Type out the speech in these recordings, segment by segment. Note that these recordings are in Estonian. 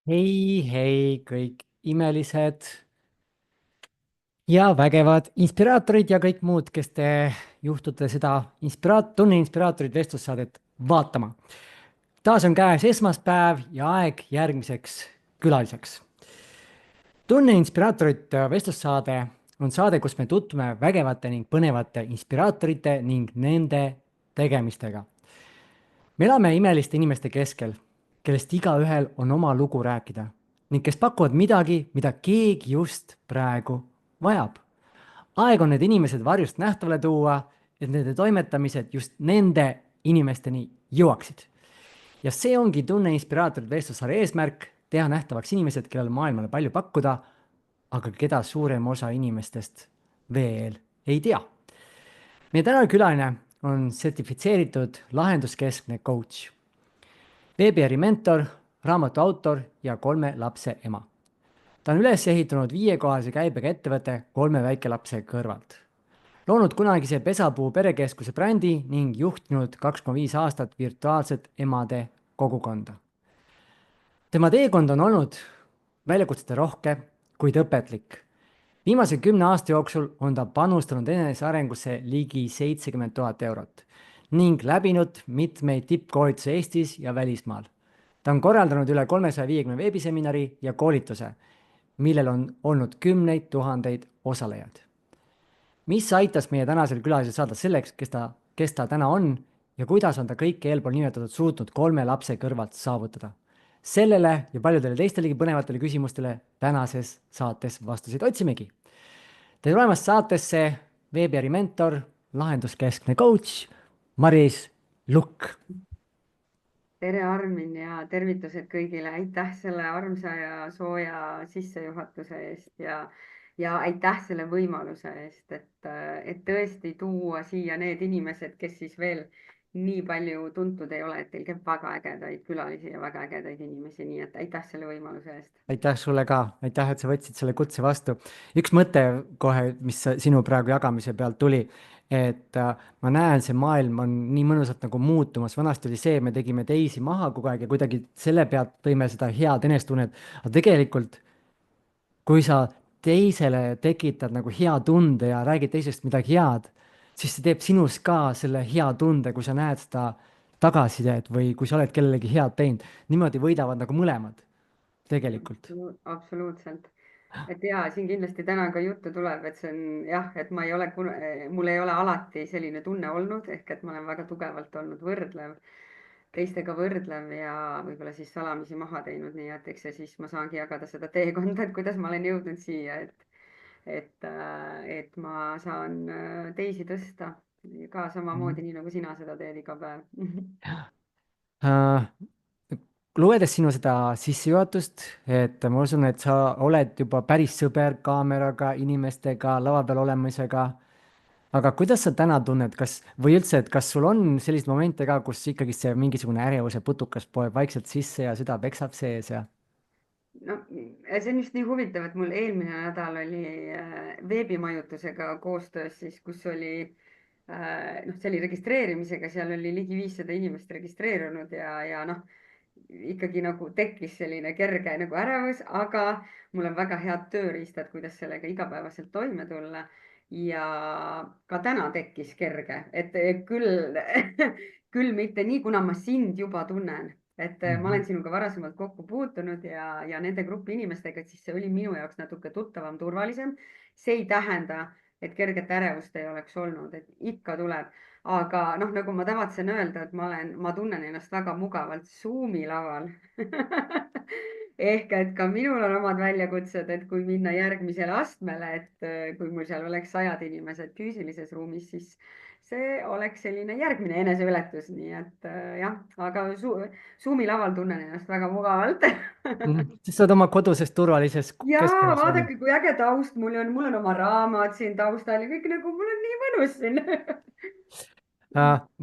Hei, hei kõik imelised ja vägevad inspiraatorid ja kõik muud, kes te juhtute seda Tunne Inspiraatorid vestlussaadet vaatama. Taas on käes esmaspäev ja aeg järgmiseks külaliseks. Tunne Inspiraatorid vestlussaade on saade, kus me tutvume vägevate ning põnevate inspiraatorite ning nende tegemistega. Me elame imeliste inimeste keskel, kellest igaühel on oma lugu rääkida ning kes pakuvad midagi, mida keegi just praegu vajab. Aeg on need inimesed varjust nähtavale tuua, et nende toimetamised just nende inimesteni jõuaksid. Ja see ongi Tunne Inspiraatorid vestlussaare eesmärk, teha nähtavaks inimesed, kellel maailmale palju pakkuda, aga keda suurem osa inimestest veel ei tea. Meie tänane külaline on sertifitseeritud lahenduskeskne coach, veebiäri mentor, raamatu autor ja 3 lapse ema. Ta on üles ehitanud 5-kohalise käibega ettevõtte 3 väikelapse kõrvalt, loonud kunagise Pesapuu perekeskuse brändi ning juhtinud 2,5 aastat virtuaalset emade kogukonda. Tema teekond on olnud väljakutsete rohke, kuid õpetlik. Viimase 10 aasta jooksul on ta panustanud enesearengusse ligi 70 000 eurot ning läbinud mitmeid tippkoolitusi Eestis ja välismaal. Ta on korraldanud üle 350 veebiseminari ja koolituse, millel on olnud kümneid tuhandeid osalejaid. Mis aitas meie tänasel külalisel saada selleks, kes ta täna on ja kuidas on ta kõike eelpool nimetatud suutnud 3 lapse kõrvalt saavutada? Sellele ja paljudele teistelegi põnevatele küsimustele tänases saates vastuseid otsimegi. Tere tulemast saatesse veebiäri mentor, lahenduskeskne coach, Maris Lukk. Tere Armin ja tervitused kõigile. Aitäh selle armsa ja sooja sissejuhatuse eest ja aitäh selle võimaluse eest, et tõesti tuua siia need inimesed, kes siis veel nii palju tuntud ei ole, et teil käib väga ägedaid külalisi ja väga ägedaid inimesi. Nii et aitäh selle võimaluse eest. Aitäh sulle ka, aitäh, et sa võtsid selle kutse vastu. Üks mõte kohe, mis sinu praegu jagamise pealt tuli, et ma näen, see maailm on nii mõnusalt nagu muutumas. Vanasti oli see, me tegime teisi maha kogu aeg ja kuidagi selle pealt tõime seda head enestunnet. Aga tegelikult, kui sa teisele tekitad nagu hea tunde ja räägid teisest midagi head, siis see teeb sinus ka selle hea tunde, kui sa näed seda tagasisidet või kui sa oled kellelegi head teinud. Niimoodi võidavad nagu mõlemad tegelikult. Absoluutselt. Et ja siin kindlasti täna ka juttu tuleb, et see on jah, et ma ei ole, mul ei ole alati selline tunne olnud, ehk et ma olen väga tugevalt olnud võrdlev, teistega võrdlev ja võib-olla siis salamisi maha teinud, nii et eks see siis ma saangi jagada seda teekonda, et kuidas ma olen jõudnud siia, et ma saan teisi tõsta ka samamoodi, nii nagu sina seda teed iga päev. Äh, lugedes sinu seda sissejuhatust, et ma usun, et sa oled juba päris sõber kaameraga, inimestega, lava peal olemisega. Aga kuidas sa täna tunned, või üldse, et kas sul on selliseid momente ka, kus ikkagi see mingisugune ärevuse putukas poeb vaikselt sisse ja süda peksab sees ja? No see on just nii huvitav, et mul eelmine nädal oli veebimajutusega koostöös siis, kus oli see oli registreerimisega, seal oli ligi 500 inimest registreerunud ja noh, ikkagi nagu tekkis selline kerge nagu ärevus, aga mul on väga head tööriistad, kuidas sellega igapäevaselt toime tulla. Ja ka täna tekkis kerge, et küll, küll mitte nii, kuna ma sind juba tunnen, et ma olen sinuga varasemalt kokku puutunud ja nende grupi inimestega, et siis see oli minu jaoks natuke tuttavam, turvalisem. See ei tähenda, et kerget ärevust ei oleks olnud, et ikka tuleb. Aga noh, nagu ma tavatsen öelda, et ma tunnen ennast väga mugavalt Zoomi laval ehk et ka minul on omad väljakutsed, et kui minna järgmisele astmele, et kui mul seal oleks 100 inimesed füüsilises ruumis, siis see oleks selline järgmine eneseületus, nii et jah, aga Zoomi laval tunnen ennast väga mugavalt Siis sa oled oma koduses turvalises ja keskkonnas olnud. vaadake, kui äge taust mul on oma raamat siin taustal ja kõik nagu mul on nii mõnus siin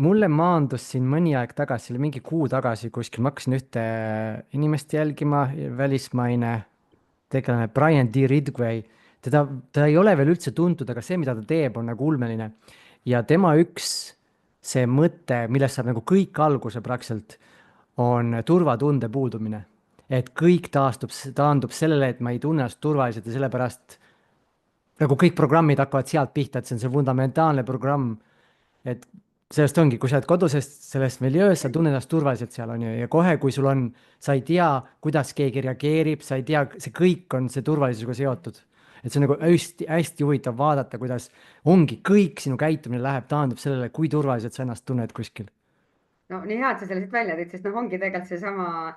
Mulle maandus siin mõni aeg tagasi, oli mingi kuu tagasi kuskil, ma hakkasin ühte inimest jälgima, välismaine tegelane Brian D. Ridgway. Ta ei ole veel üldse tuntud, aga see, mida ta teeb, on nagu ulmeline. Ja tema üks see mõte, millest saab nagu kõik alguse praktiliselt, on turvatunde puudumine. et kõik taandub sellele, et ma ei tunne ennast turvaliselt ja sellepärast nagu kõik programmid hakkavad sealt pihta, et see on see fundamentaalne programm, et sellest ongi, kui sa oled kodusest sellest miljööst, sa tunned ennast turvaliselt seal, on ju, ja kohe, kui sul on, sa ei tea, kuidas keegi reageerib, sa ei tea, see kõik on see turvalisusega seotud. et see on nagu hästi-hästi huvitav vaadata, kuidas ongi, kõik sinu käitumine läheb, taandub sellele, kui turvaliselt sa ennast tunned kuskil. no nii hea, et sa selle siit välja tõid, sest noh, ongi tegelikult seesama,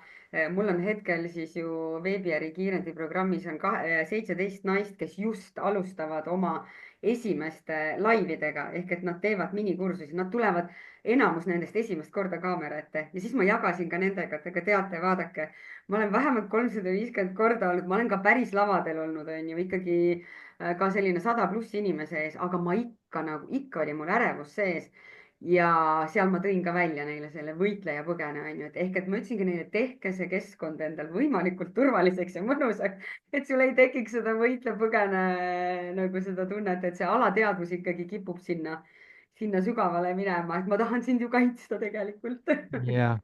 mul on hetkel siis ju veebiäri kiirendi programmis on 17 naist, kes just alustavad oma esimeste laividega ehk et nad teevad minikursusi, nad tulevad enamus nendest esimest korda kaamera ette ja siis ma jagasin ka nendega, et aga teate, vaadake, ma olen vähemalt 350 korda olnud, ma olen ka päris lavadel olnud, on ju ikkagi ka selline 100+ inimese ees, aga ma ikka oli mul ärevus sees ja seal ma tõin ka välja neile selle võitleja põgene, on ju, et ehk et ma ütlesingi neile, tehke see keskkond endal võimalikult turvaliseks ja mõnusaks, et sul ei tekiks seda võitle-põgene nagu seda tunnet, et see alateadvus ikkagi kipub sinna sügavale minema, et ma tahan sind ju kaitsta tegelikult. Jaa.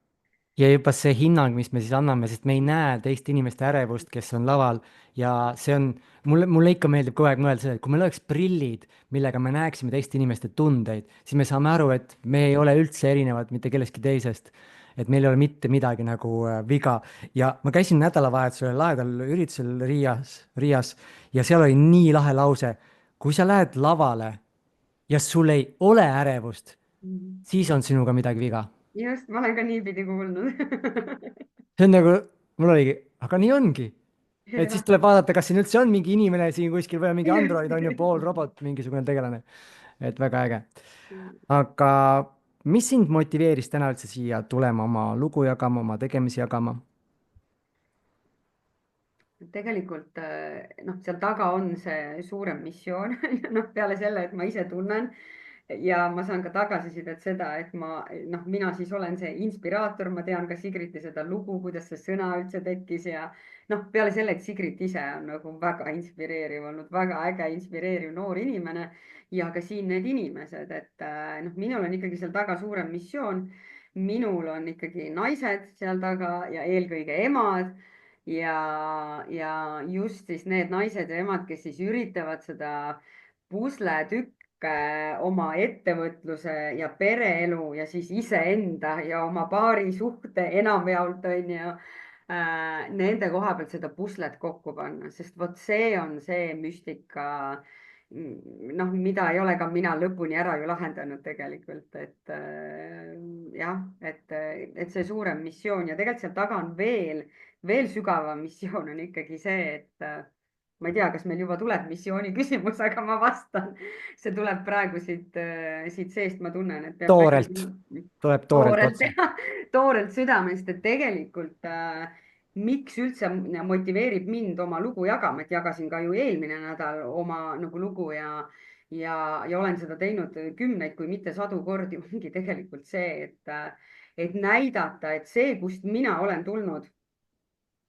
Ja juba see hinnang, mis me siis anname, sest me ei näe teiste inimeste ärevust, kes on laval ja see on, mulle ikka meeldib kogu aeg mõelda seda, et kui meil oleks prillid, millega me näeksime teiste inimeste tundeid, siis me saame aru, et me ei ole üldse erinevad mitte kellestki teisest. et meil ei ole mitte midagi nagu viga ja ma käisin nädalavahetusel lahedal üritusel Riias ja seal oli nii lahe lause. kui sa lähed lavale ja sul ei ole ärevust, siis on sinuga midagi viga. just, ma olen ka niipidi kuulnud. See on nagu, mul oligi, aga nii ongi. et siis jah, tuleb vaadata, kas siin üldse on mingi inimene siin kuskil või on mingi android, on ju, poolrobot, mingisugune tegelane. et väga äge. aga mis sind motiveeris täna üldse siia tulema, oma lugu jagama, oma tegemisi jagama? tegelikult noh, seal taga on see suurem missioon noh, peale selle, et ma ise tunnen ja ma saan ka tagasisidet seda, et noh, mina siis olen see inspiraator, ma tean ka Sigriti seda lugu, kuidas see sõna üldse tekkis ja noh, peale selle, et Sigrit ise on nagu väga inspireeriv olnud, väga äge, inspireeriv noor inimene ja ka siin need inimesed, et noh, minul on ikkagi seal taga suurem missioon. minul on ikkagi naised seal taga ja eelkõige emad ja just siis need naised ja emad, kes siis üritavad seda pusletükke oma ettevõtluse ja pereelu ja siis iseenda ja oma paarisuhte enamjaolt on ju nende koha pealt seda puslet kokku panna, sest vot see on see müstika, noh, mida ei ole ka mina lõpuni ära ju lahendanud tegelikult, et jah, et see suurem missioon ja tegelikult seal taga on veel sügavam missioon on ikkagi see, et ma ei tea, kas meil juba tuleb missiooni küsimus, aga ma vastan. see tuleb praegu siit seest, ma tunnen, et peab toorelt, vägagi tuleb toorelt toorelt otse. teha, toorelt südamest, et tegelikult miks üldse motiveerib mind oma lugu jagama, et jagasin ka ju eelmine nädal oma nagu lugu ja olen seda teinud kümneid, kui mitte sadu kordi, ongi tegelikult see, et näidata, et see, kust mina olen tulnud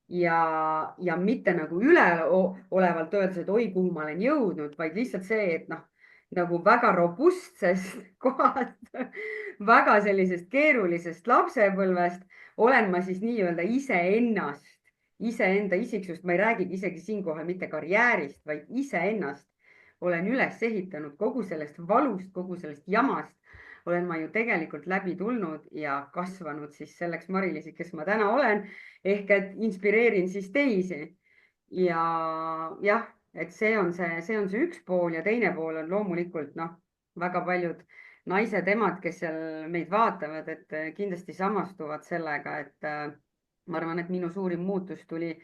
ja mitte nagu üleolevalt öeldes, et oi, kuhu ma olen jõudnud, vaid lihtsalt see, et noh, nagu väga robustsest kohast, väga sellisest keerulisest lapsepõlvest olen ma siis nii-öelda iseennast, iseenda isiksust, ma ei räägigi isegi siinkohal mitte karjäärist, vaid iseennast olen üles ehitanud kogu sellest valust, kogu sellest jamast olen ma ju tegelikult läbi tulnud ja kasvanud siis selleks Mari-Liisiks, kes ma täna olen ehk et inspireerin siis teisi. ja jah, et see on see üks pool ja teine pool on loomulikult noh, väga paljud naised, emad, kes seal meid vaatavad, et kindlasti samastuvad sellega, et ma arvan, et minu suurim muutus tuli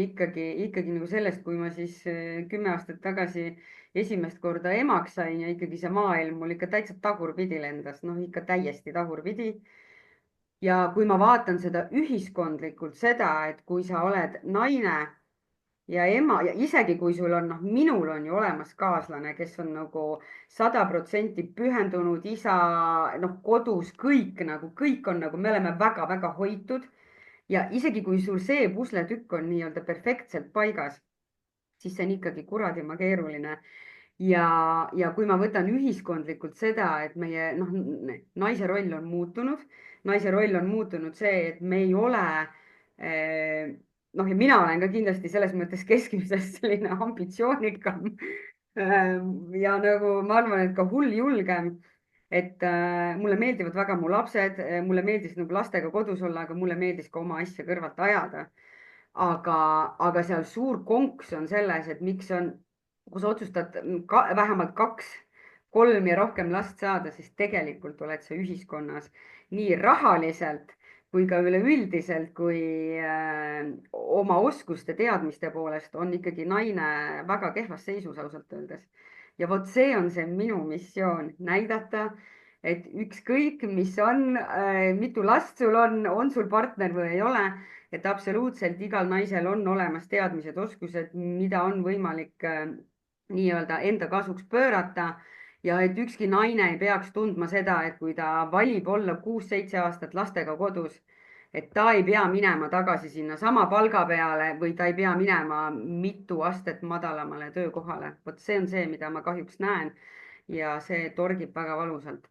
ikkagi nagu sellest, kui ma siis 10 aastat tagasi esimest korda emaks sain ja ikkagi see maailm mul ikka täitsa tagurpidi lendas, noh ikka täiesti tagurpidi ja kui ma vaatan seda ühiskondlikult, seda, et kui sa oled naine ja ema ja isegi kui sul on, noh, minul on ju olemas kaaslane, kes on nagu 100% pühendunud isa, noh, kodus kõik nagu, kõik on nagu, me oleme väga-väga hoitud ja isegi kui sul see pusletükk on nii-öelda perfektselt paigas, siis see on ikkagi kuradima keeruline ja kui ma võtan ühiskondlikult seda, et meie noh, naise roll on muutunud see, et me ei ole Noh, ja mina olen ka kindlasti selles mõttes keskmisest selline ambitsioonikam ja nagu ma arvan, et ka hulljulgem, et mulle meeldivad väga mu lapsed, mulle meeldis nagu lastega kodus olla, aga mulle meeldis ka oma asja kõrvalt ajada. aga seal suur konks on selles, et miks on, kui sa otsustad vähemalt kaks, kolm ja rohkem last saada, siis tegelikult oled sa ühiskonnas nii rahaliselt kui ka üleüldiselt, kui oma oskuste, teadmiste poolest on ikkagi naine väga kehvas seisus ausalt öeldes. Ja vot see on see minu missioon, näidata, et ükskõik, mis on, mitu last sul on sul partner või ei ole, et absoluutselt igal naisel on olemas teadmised, oskused, mida on võimalik nii-öelda enda kasuks pöörata ja et ükski naine ei peaks tundma seda, et kui ta valib olla 6-7 aastat lastega kodus, et ta ei pea minema tagasi sinna sama palga peale või ta ei pea minema mitu astet madalamale töökohale. Vot see on see, mida ma kahjuks näen ja see torgib väga valusalt.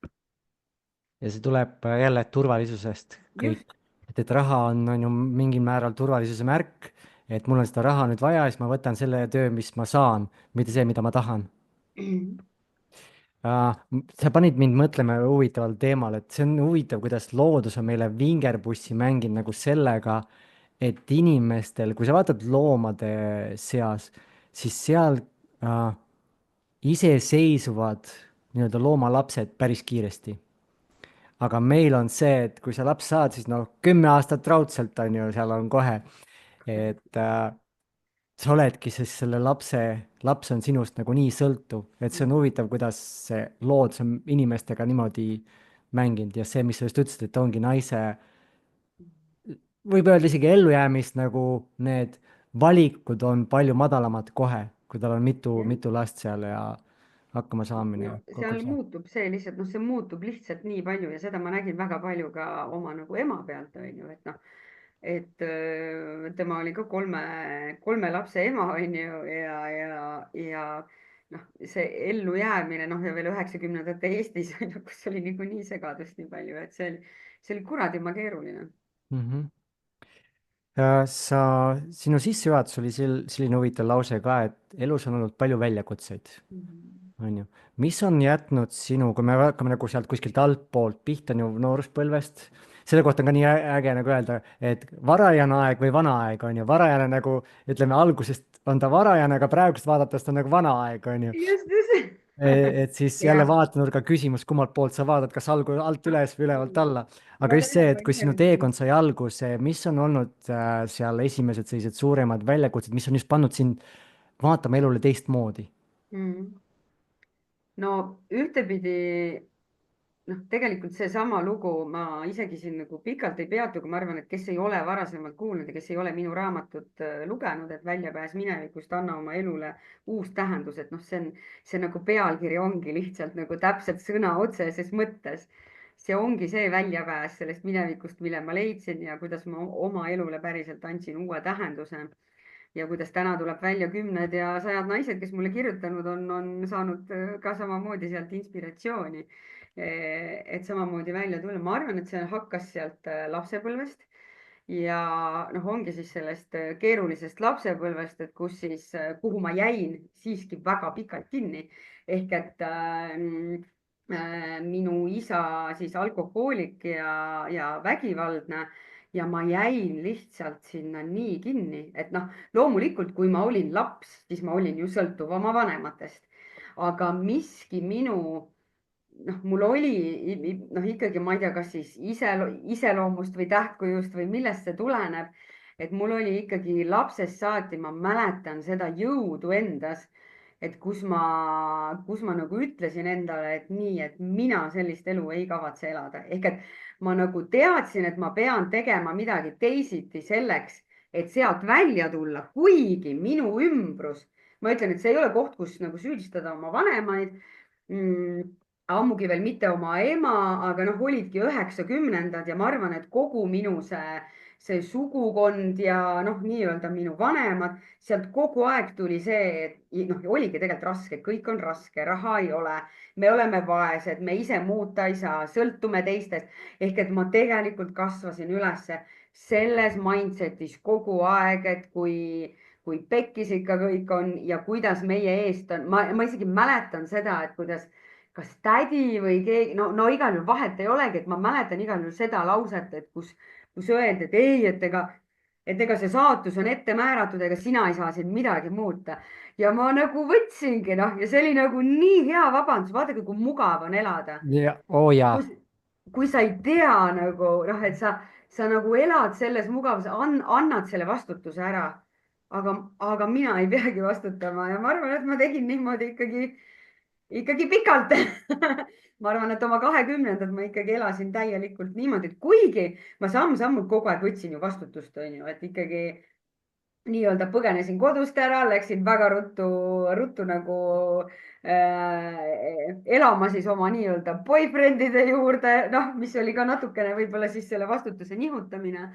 ja see tuleb jälle turvalisusest kõik. Just. et raha on ju mingil määral turvalisuse märk, et mul on seda raha nüüd vaja, siis ma võtan selle töö, mis ma saan, mitte see, mida ma tahan. Sa panid mind mõtlema huvitaval teemal, et see on huvitav, kuidas loodus on meile vingerpussi mänginud nagu sellega, et inimestel, kui sa vaatad loomade seas, siis seal äh, iseseisvuvad nii-öelda loomalapsed päris kiiresti. aga meil on see, et kui sa laps saad, siis noh, 10 aastat raudselt on ju, seal on kohe, et sa oledki siis selle laps on sinust nagu nii sõltuv, et see on huvitav, kuidas see loodus on inimestega niimoodi mänginud ja see, mis sa just ütlesid, et ongi naise, võib öelda isegi ellujäämist nagu need valikud on palju madalamad kohe, kui tal on mitu last seal ja hakkama saamine no ja kogu seal see. muutub see lihtsalt, noh, see muutub lihtsalt nii palju ja seda ma nägin väga palju ka oma nagu ema pealt, on ju, et noh, et tema oli ka kolme lapse ema, on ju, ja noh, see ellujäämine, noh, ja veel 90-ndate Eestis, on ju, kus oli niikuinii segadust nii palju, et see oli kuradima keeruline. Mhm. Sinu sissejuhatus oli selline huvitav lause ka, et elus on olnud palju väljakutseid, Mhm. on ju. mis on jätnud sinu, kui me hakkame nagu sealt kuskilt altpoolt pihta, on ju nooruspõlvest, selle kohta on ka nii äge nagu öelda, et varajane aeg või vana aeg, on ju, varajane nagu ütleme, algusest on ta varajane, aga praegust vaadates ta on nagu vana aeg, on ju. just. Et siis jälle jah, vaatenurga küsimus, kummalt poolt sa vaatad, kas alt üles või ülevalt alla. aga väga just see, hea et kui sinu variant. teekond sai alguse, mis on olnud seal esimesed sellised suuremad väljakutsed, mis on just pannud sind vaatama elule teistmoodi? Mm. no ühtepidi noh, tegelikult seesama lugu, ma isegi siin nagu pikalt ei peatu, aga ma arvan, et kes ei ole varasemalt kuulnud ja kes ei ole minu raamatut lugenud, et väljapääs minevikust, anna oma elule uus tähendus, et noh, see nagu pealkiri ongi lihtsalt nagu täpselt sõna otseses mõttes. see ongi see väljapääs sellest minevikust, mille ma leidsin ja kuidas ma oma elule päriselt andsin uue tähenduse ja kuidas täna tuleb välja kümned ja sajad naised, kes mulle kirjutanud on saanud ka samamoodi sealt inspiratsiooni, et samamoodi välja tulla. ma arvan, et see hakkas sealt lapsepõlvest ja noh, ongi siis sellest keerulisest lapsepõlvest, et kus siis, kuhu ma jäin siiski väga pikalt kinni ehk et minu isa siis alkohoolik ja vägivaldne ja ma jäin lihtsalt sinna nii kinni, et noh, loomulikult, kui ma olin laps, siis ma olin ju sõltuv oma vanematest, aga miski minu, noh, mul oli noh, ikkagi ma ei tea, kas siis iseloomust või tähtkujust või millest see tuleneb, et mul oli ikkagi lapsest saati, ma mäletan seda jõudu endas, et kus ma nagu ütlesin endale, et nii, et mina sellist elu ei kavatse elada, ehk et ma nagu teadsin, et ma pean tegema midagi teisiti selleks, et sealt välja tulla, kuigi minu ümbrus, ma ütlen, et see ei ole koht, kus nagu süüdistada oma vanemaid ammugi veel mitte oma ema, aga noh, olidki 90-ndad ja ma arvan, et kogu minu see sugukond ja noh, nii-öelda minu vanemad, sealt kogu aeg tuli see, et noh, oligi tegelikult raske, kõik on raske, raha ei ole, me oleme vaesed, me ise muuta ei saa, sõltume teistest. ehk et ma tegelikult kasvasin ülesse selles mindset'is kogu aeg, et kui pekkis ikka kõik on ja kuidas meie eest on, ma isegi mäletan seda, et kuidas kas tädi või keegi, no igal juhul vahet ei olegi, et ma mäletan igal juhul seda lauset, et kus öeldi, et ei, et ega see saatus on ette määratud, ega sina ei saa siin midagi muuta. Ja ma nagu võtsingi, noh, ja see oli nagu nii hea vabandus, vaadake, kui mugav on elada. ja oo jaa. kui, kui sa ei tea nagu noh, et sa nagu elad selles mugavuses, annad selle vastutuse ära. aga mina ei peagi vastutama ja ma arvan, et ma tegin niimoodi ikkagi pikalt ma arvan, et oma 20-ndad ma ikkagi elasin täielikult niimoodi, et kuigi ma samm-sammult kogu aeg võtsin ju vastutust, on ju, et ikkagi nii-öelda põgenesin kodust ära, läksin väga ruttu nagu elama siis oma nii-öelda boyfriend'ide juurde, noh, mis oli ka natukene võib-olla siis selle vastutuse nihutamine,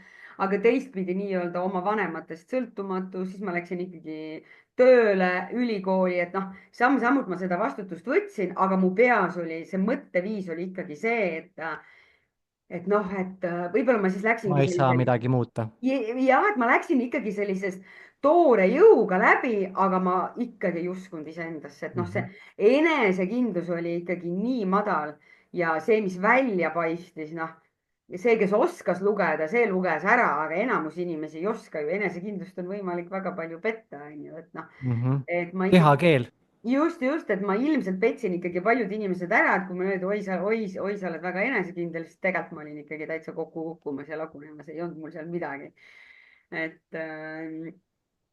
aga teistpidi nii-öelda oma vanematest sõltumatu, siis ma läksin ikkagi tööle, ülikooli, et noh, samm-sammult ma seda vastutust võtsin, aga mu peas oli see mõtteviis oli ikkagi see, et noh, et võib-olla ma siis Ma läksingi ei saa sellise midagi muuta. jah, et ma läksin ikkagi sellisest toore jõuga läbi, aga ma ikkagi ei uskunud iseendasse, et noh, see Mhm. enesekindlus oli ikkagi nii madal ja see, mis välja paistis, noh, see, kes oskas lugeda, see luges ära, aga enamus inimesi ei oska ju, enesekindlust on võimalik väga palju petta, on ju, et noh, Mhm. et ma ikkagi Kehakeel. just, et ma ilmselt petsin ikkagi paljud inimesed ära, et kui mulle öeldi, oi, sa oled väga enesekindel, siis tegelikult ma olin ikkagi täitsa kokku kukkumas ja lagunemas, ei olnud mul seal midagi. et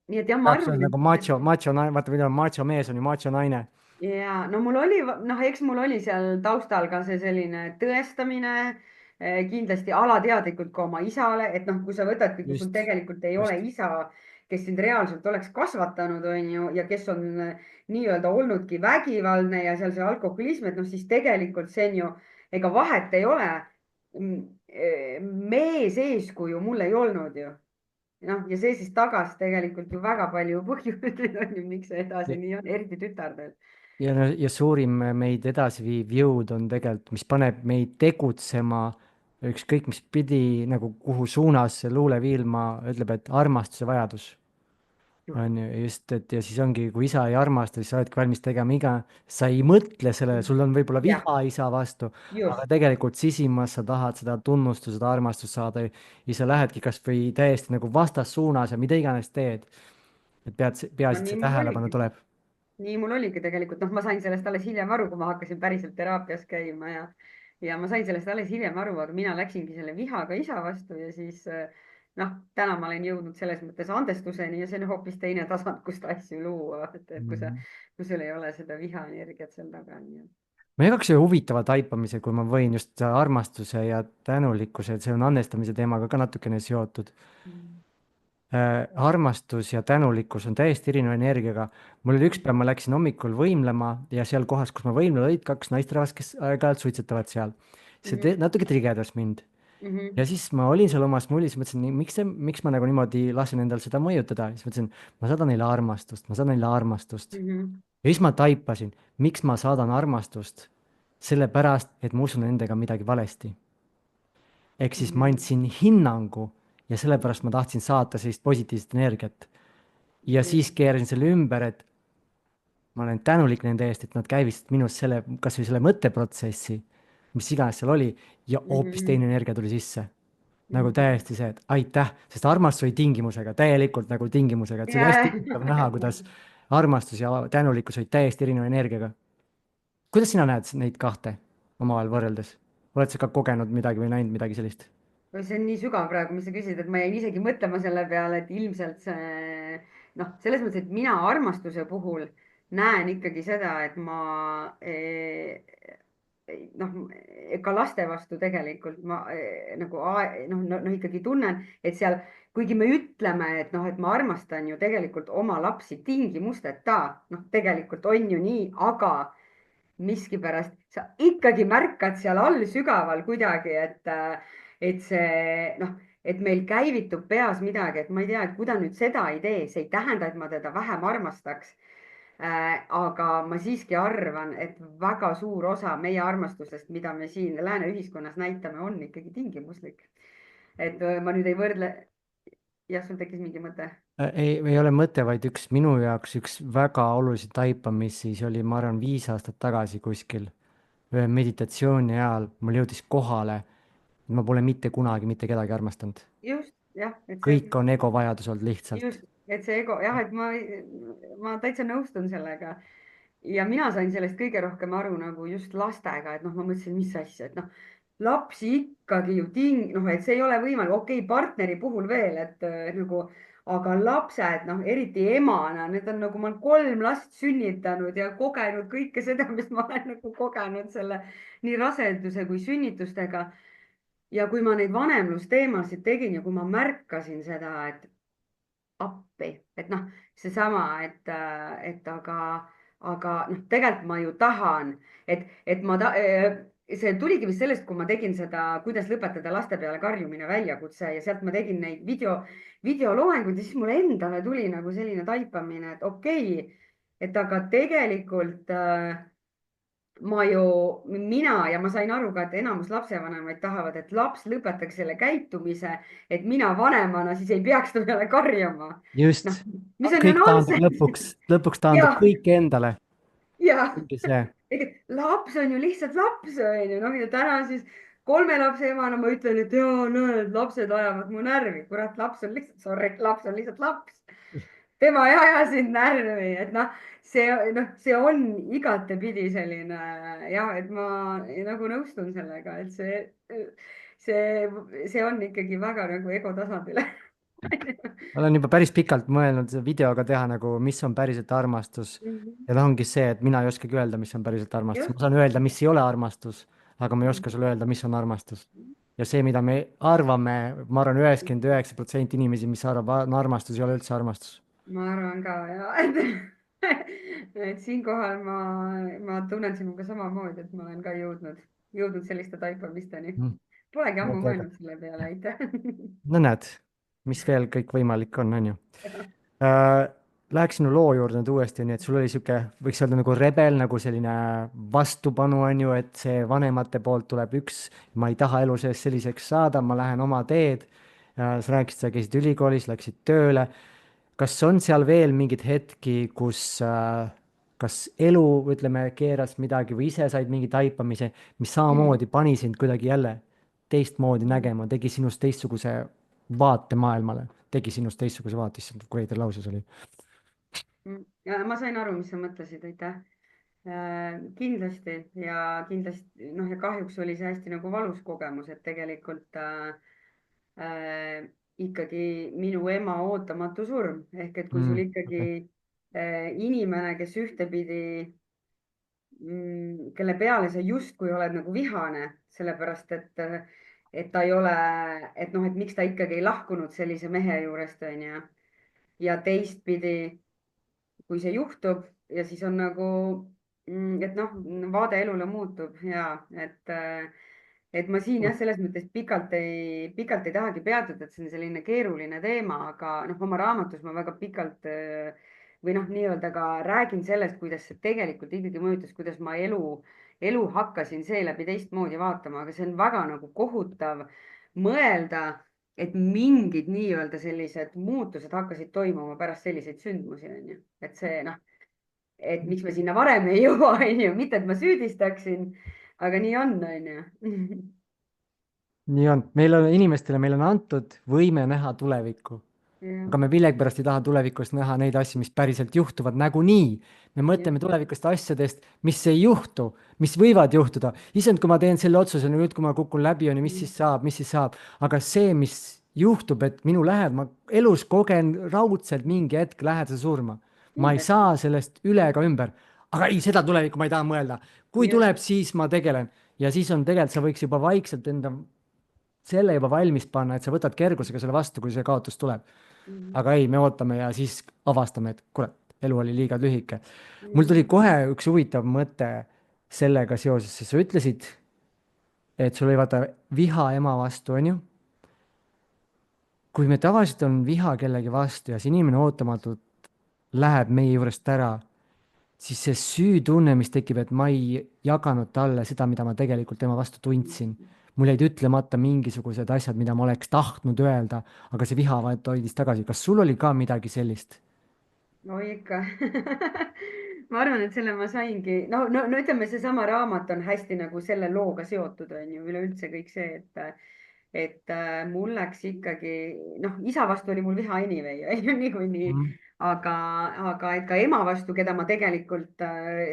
nii et jah, ma täpselt arvan, nagu macho naine, vaata, mida on macho mees, on ju macho naine. ja no mul oli, noh, eks mul oli seal taustal ka see selline tõestamine kindlasti alateadlikult ka oma isale, et noh, kui sa võtadki, kui sul Just, tegelikult ei ole just. isa, kes sind reaalselt oleks kasvatanud, on ju, ja kes on nii-öelda olnudki vägivaldne ja seal see alkoholism, et noh, siis tegelikult see on ju, ega vahet ei ole. Mees eeskuju mul ei olnud ju. noh, ja see siis tagas tegelikult ju väga palju põhjuseid, on ju, miks see edasi nii on, eriti tütardel. Ja suurim meid edasiviiv jõud on tegelikult, mis paneb meid tegutsema ükskõik mis pidi, nagu kuhu suunas see luuleviilma ütleb, et armastuse vajadus just, on ju, just, et ja siis ongi, kui isa ei armasta, siis sa oledki valmis tegema sa ei mõtle sellele, sul on võib-olla jah, viha isa vastu, aga just. tegelikult sisimas sa tahad seda tunnustust, seda armastust saada ja sa lähedki kasvõi täiesti nagu vastassuunas ja mida iganes teed. et no peaasi, et nii see mul tähelepanu oligi. tuleb. nii mul oligi tegelikult, noh, ma sain sellest alles hiljem aru, kui ma hakkasin päriselt teraapias käima ja ma sain sellest alles hiljem aru, aga mina läksingi selle vihaga isa vastu ja siis noh, täna ma olen jõudnud selles mõttes andestuseni ja see on hoopis teine tasand, kust asju luua, et Mhm. kui sul ei ole seda vihaenergiat seal taga, nii et. ma jagaks ühe huvitava taipamise, kui ma võin, just armastuse ja tänulikkuse, et see on andestamise teemaga ka natukene seotud. Armastus ja tänulikkus on täiesti erineva energiaga. mul oli üks päev, ma läksin hommikul võimlema ja seal kohas, kus ma võimlen, olid kaks naisterahvast, kes aeg-ajalt suitsetavad seal. Natuke trigerdas mind. Ja siis ma olin seal omas mullis, mõtlesin, miks ma nagu niimoodi lasen endal seda mõjutada, siis mõtlesin, ma saadan neile armastust, ma saadan neile armastust. Ja siis ma taipasin, miks ma saadan armastust. sellepärast, et ma usun nendega midagi valesti. Ehk siis ma andsin hinnangu ja sellepärast ma tahtsin saata sellist positiivset energiat. Ja siis keerasin selle ümber, et ma olen tänulik nende eest, et nad käivistasid minus selle, kasvõi selle mõtteprotsessi, mis iganes seal oli, ja hoopis teine energia tuli sisse. Nagu täiesti see, et aitäh, sest armastus oli tingimusega, täielikult nagu tingimusega, et see oli hästi huvitav näha, kuidas armastus ja tänulikkus olid täiesti erineva energiaga. Kuidas sina näed neid kahte omavahel võrreldes? Oled sa ka kogenud midagi või näinud midagi sellist? see on nii sügav praegu, mis sa küsid, et ma jäin isegi mõtlema selle peale, et ilmselt see noh, selles mõttes, et mina armastuse puhul näen ikkagi seda, et ma noh, ka laste vastu tegelikult ma nagu noh, ikkagi tunnen, et seal, kuigi me ütleme, et noh, et ma armastan ju tegelikult oma lapsi tingimusteta, noh, tegelikult on ju nii, aga miskipärast sa ikkagi märkad seal all sügaval kuidagi, et see noh, et meil käivitub peas midagi, et ma ei tea, et kui ta nüüd seda ei tee, see ei tähenda, et ma teda vähem armastaks. aga ma siiski arvan, et väga suur osa meie armastusest, mida me siin lääne ühiskonnas näitame, on ikkagi tingimuslik. et ma nüüd ei võrdle. jah, sul tekkis mingi mõte? ei ole mõte, vaid üks minu jaoks üks väga olulisi taipamisi, see oli, ma arvan, 5 aastat tagasi kuskil, ühe meditatsiooni ajal mul jõudis kohale, et ma pole mitte kunagi mitte kedagi armastanud. just, jah, et see. kõik on ego vajadus olnud lihtsalt. just, et see ego, jah, et ma täitsa nõustun sellega. ja mina sain sellest kõige rohkem aru nagu just lastega, et noh, ma mõtlesin, mis asja, et noh, lapsi ikkagi ju noh, et see ei ole võimalik, okei okay,, partneri puhul veel, et nagu, aga lapsed, noh, eriti emana, need on nagu, ma olen 3 last sünnitanud ja kogenud kõike seda, mis ma olen nagu kogenud selle nii raseduse kui sünnitustega. ja kui ma neid vanemlusteemasid tegin ja kui ma märkasin seda, et appi, et noh, seesama, et aga noh, tegelikult ma ju tahan, et see tuligi vist sellest, kui ma tegin seda, kuidas lõpetada laste peale karjumine väljakutse ja sealt ma tegin neid videoloenguid ja siis mulle endale tuli nagu selline taipamine, et okei okay,, et aga tegelikult mina ja ma sain aru ka, et enamus lapsevanemaid tahavad, et laps lõpetaks selle käitumise, et mina vanemana siis ei peaks ta peale karjuma. just, noh, mis on ju kõik taandub nonsense. lõpuks taandub jah, kõik endale. jah, ongi see. laps on ju lihtsalt laps, on ju, noh ja täna siis 3 lapse emana ma ütlen, et jaa, näed, lapsed ajavad mu närvi, kurat, laps on lihtsalt, sorry, laps on lihtsalt laps. tema ei aja sind närvi, et noh, see on igatepidi selline jah, et ma nagu nõustun sellega, et see on ikkagi väga nagu ego tasandile. ma olen juba päris pikalt mõelnud seda videoga teha nagu, mis on päriselt armastus. ja ta ongi see, et mina ei oskagi öelda, mis on päriselt armastus, just. ma saan öelda, mis ei ole armastus, aga ma ei oska sulle öelda, mis on armastus. ja see, mida me arvame, ma arvan, 99% inimesi, mis arvab, on armastus, ei ole üldse armastus. ma arvan ka ja et siinkohal ma tunnen sinuga samamoodi, et ma olen ka jõudnud selliste taipamisteni. Mm. Polegi ammu Oota, aga mõelnud selle peale, aitäh. no näed, mis veel kõik võimalik on, on ju. äh, Läheks sinu loo juurde nüüd uuesti, nii et sul oli sihuke, võiks öelda nagu rebel, nagu selline vastupanu, on ju, et see vanemate poolt tuleb üks, ma ei taha elu sees selliseks saada, ma lähen oma teed. Sa rääkisid, sa käisid ülikoolis, läksid tööle. kas on seal veel mingeid hetki, kus kas elu, ütleme, keeras midagi või ise said mingi taipamise, mis samamoodi pani sind kuidagi jälle teistmoodi nägema, tegi sinust teistsuguse vaate maailmale, tegi sinust teistsuguse vaate, issand, kui veider lause see oli. Ja ma sain aru, mis sa mõtlesid, aitäh. Kindlasti noh, ja kahjuks oli see hästi nagu valus kogemus, et tegelikult ikkagi minu ema ootamatu surm ehk et kui sul ikkagi Okay. inimene, kes ühtepidi kelle peale sa justkui oled nagu vihane, sellepärast et ta ei ole, et noh, et miks ta ikkagi ei lahkunud sellise mehe juurest, onju. ja teistpidi, kui see juhtub ja siis on nagu, et noh, vaade elule muutub ja et ma siin jah, selles mõttes pikalt ei tahagi peatuda, et see on selline keeruline teema, aga noh, oma raamatus ma väga pikalt või noh, nii-öelda ka räägin sellest, kuidas see tegelikult ikkagi mõjutas, kuidas ma elu hakkasin seeläbi teistmoodi vaatama, aga see on väga nagu kohutav mõelda, et mingid nii-öelda sellised muutused hakkasid toimuma pärast selliseid sündmusi, onju, et see noh, et miks me sinna varem ei jõua, onju, mitte et ma süüdistaksin, aga nii on, onju. nii on, meil on antud võime näha tulevikku, aga me millegipärast ei taha tulevikus näha neid asju, mis päriselt juhtuvad nagunii. me mõtleme tulevikust asjadest, mis ei juhtu, mis võivad juhtuda. issand, kui ma teen selle otsuse nüüd, kui ma kukun läbi, on ju, mis siis saab, aga see, mis juhtub, et minu ma elus kogen raudselt mingi hetk lähedase surma. ma ei saa sellest üle ega ümber, aga ei, seda tulevikku ma ei taha mõelda. kui tuleb, siis ma tegelen ja siis on tegelikult, sa võiks juba vaikselt enda selle juba valmis panna, et sa võtad kergusega selle vastu, kui see kaotus tuleb. aga ei, me ootame ja siis avastame, et kurat, elu oli liiga lühike. mul tuli kohe üks huvitav mõte sellega seoses, sest sa ütlesid, et sul oli vaata viha ema vastu, on ju. kui me tavaliselt on viha kellegi vastu ja see inimene ootamatult läheb meie juurest ära, siis see süütunne, mis tekib, et ma ei jaganud talle seda, mida ma tegelikult tema vastu tundsin. mul jäid ütlemata mingisugused asjad, mida ma oleks tahtnud öelda, aga see viha vaid hoidis tagasi. kas sul oli ka midagi sellist? oi ikka ma arvan, et selle ma saingi, no ütleme, seesama raamat on hästi nagu selle looga seotud, on ju, üleüldse kõik see, et mul läks ikkagi, noh, isa vastu oli mul viha anyway, on ju, niikuinii, Mm. aga, aga et ka ema vastu, keda ma tegelikult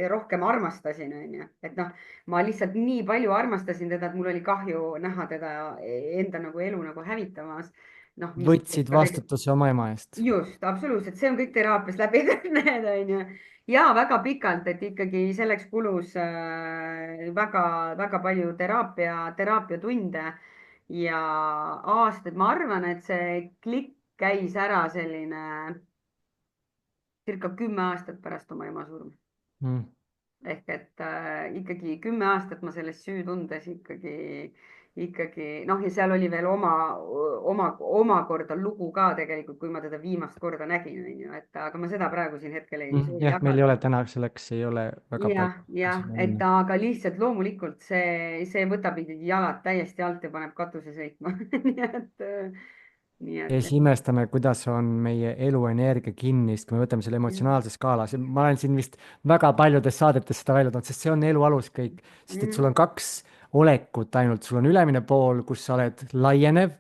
rohkem armastasin, on ju, et noh, ma lihtsalt nii palju armastasin teda, et mul oli kahju näha teda enda nagu elu nagu hävitamas. noh, mis Võtsid ka tegelikult vastutuse oma ema eest. just, absoluutselt, see on kõik teraapias läbi need onju. ja väga pikalt, et ikkagi selleks kulus väga-väga palju teraapiatunde ja aastaid. ma arvan, et see klikk käis ära selline circa 10 aastat pärast oma ema surma. Mm. ehk et ikkagi 10 aastat ma selles süütundes ikkagi noh, ja seal oli veel omakorda lugu ka tegelikult, kui ma teda viimast korda nägin, onju, et aga ma seda praegu siin hetkel ei Jah, meil ei jagada. ole täna selleks, ei ole väga jah, palju jah, sinna et minna. aga lihtsalt loomulikult see võtab ikkagi jalad täiesti alt ja paneb katuse sõitma nii ja et siis imestame, kuidas on meie eluenergia kinni, sest kui me võtame selle emotsionaalse skaala, ma olen siin vist väga paljudes saadetes seda välja toonud, sest see on elu alus kõik, sest et sul on kaks olekut ainult, sul on ülemine pool, kus sa oled laienev,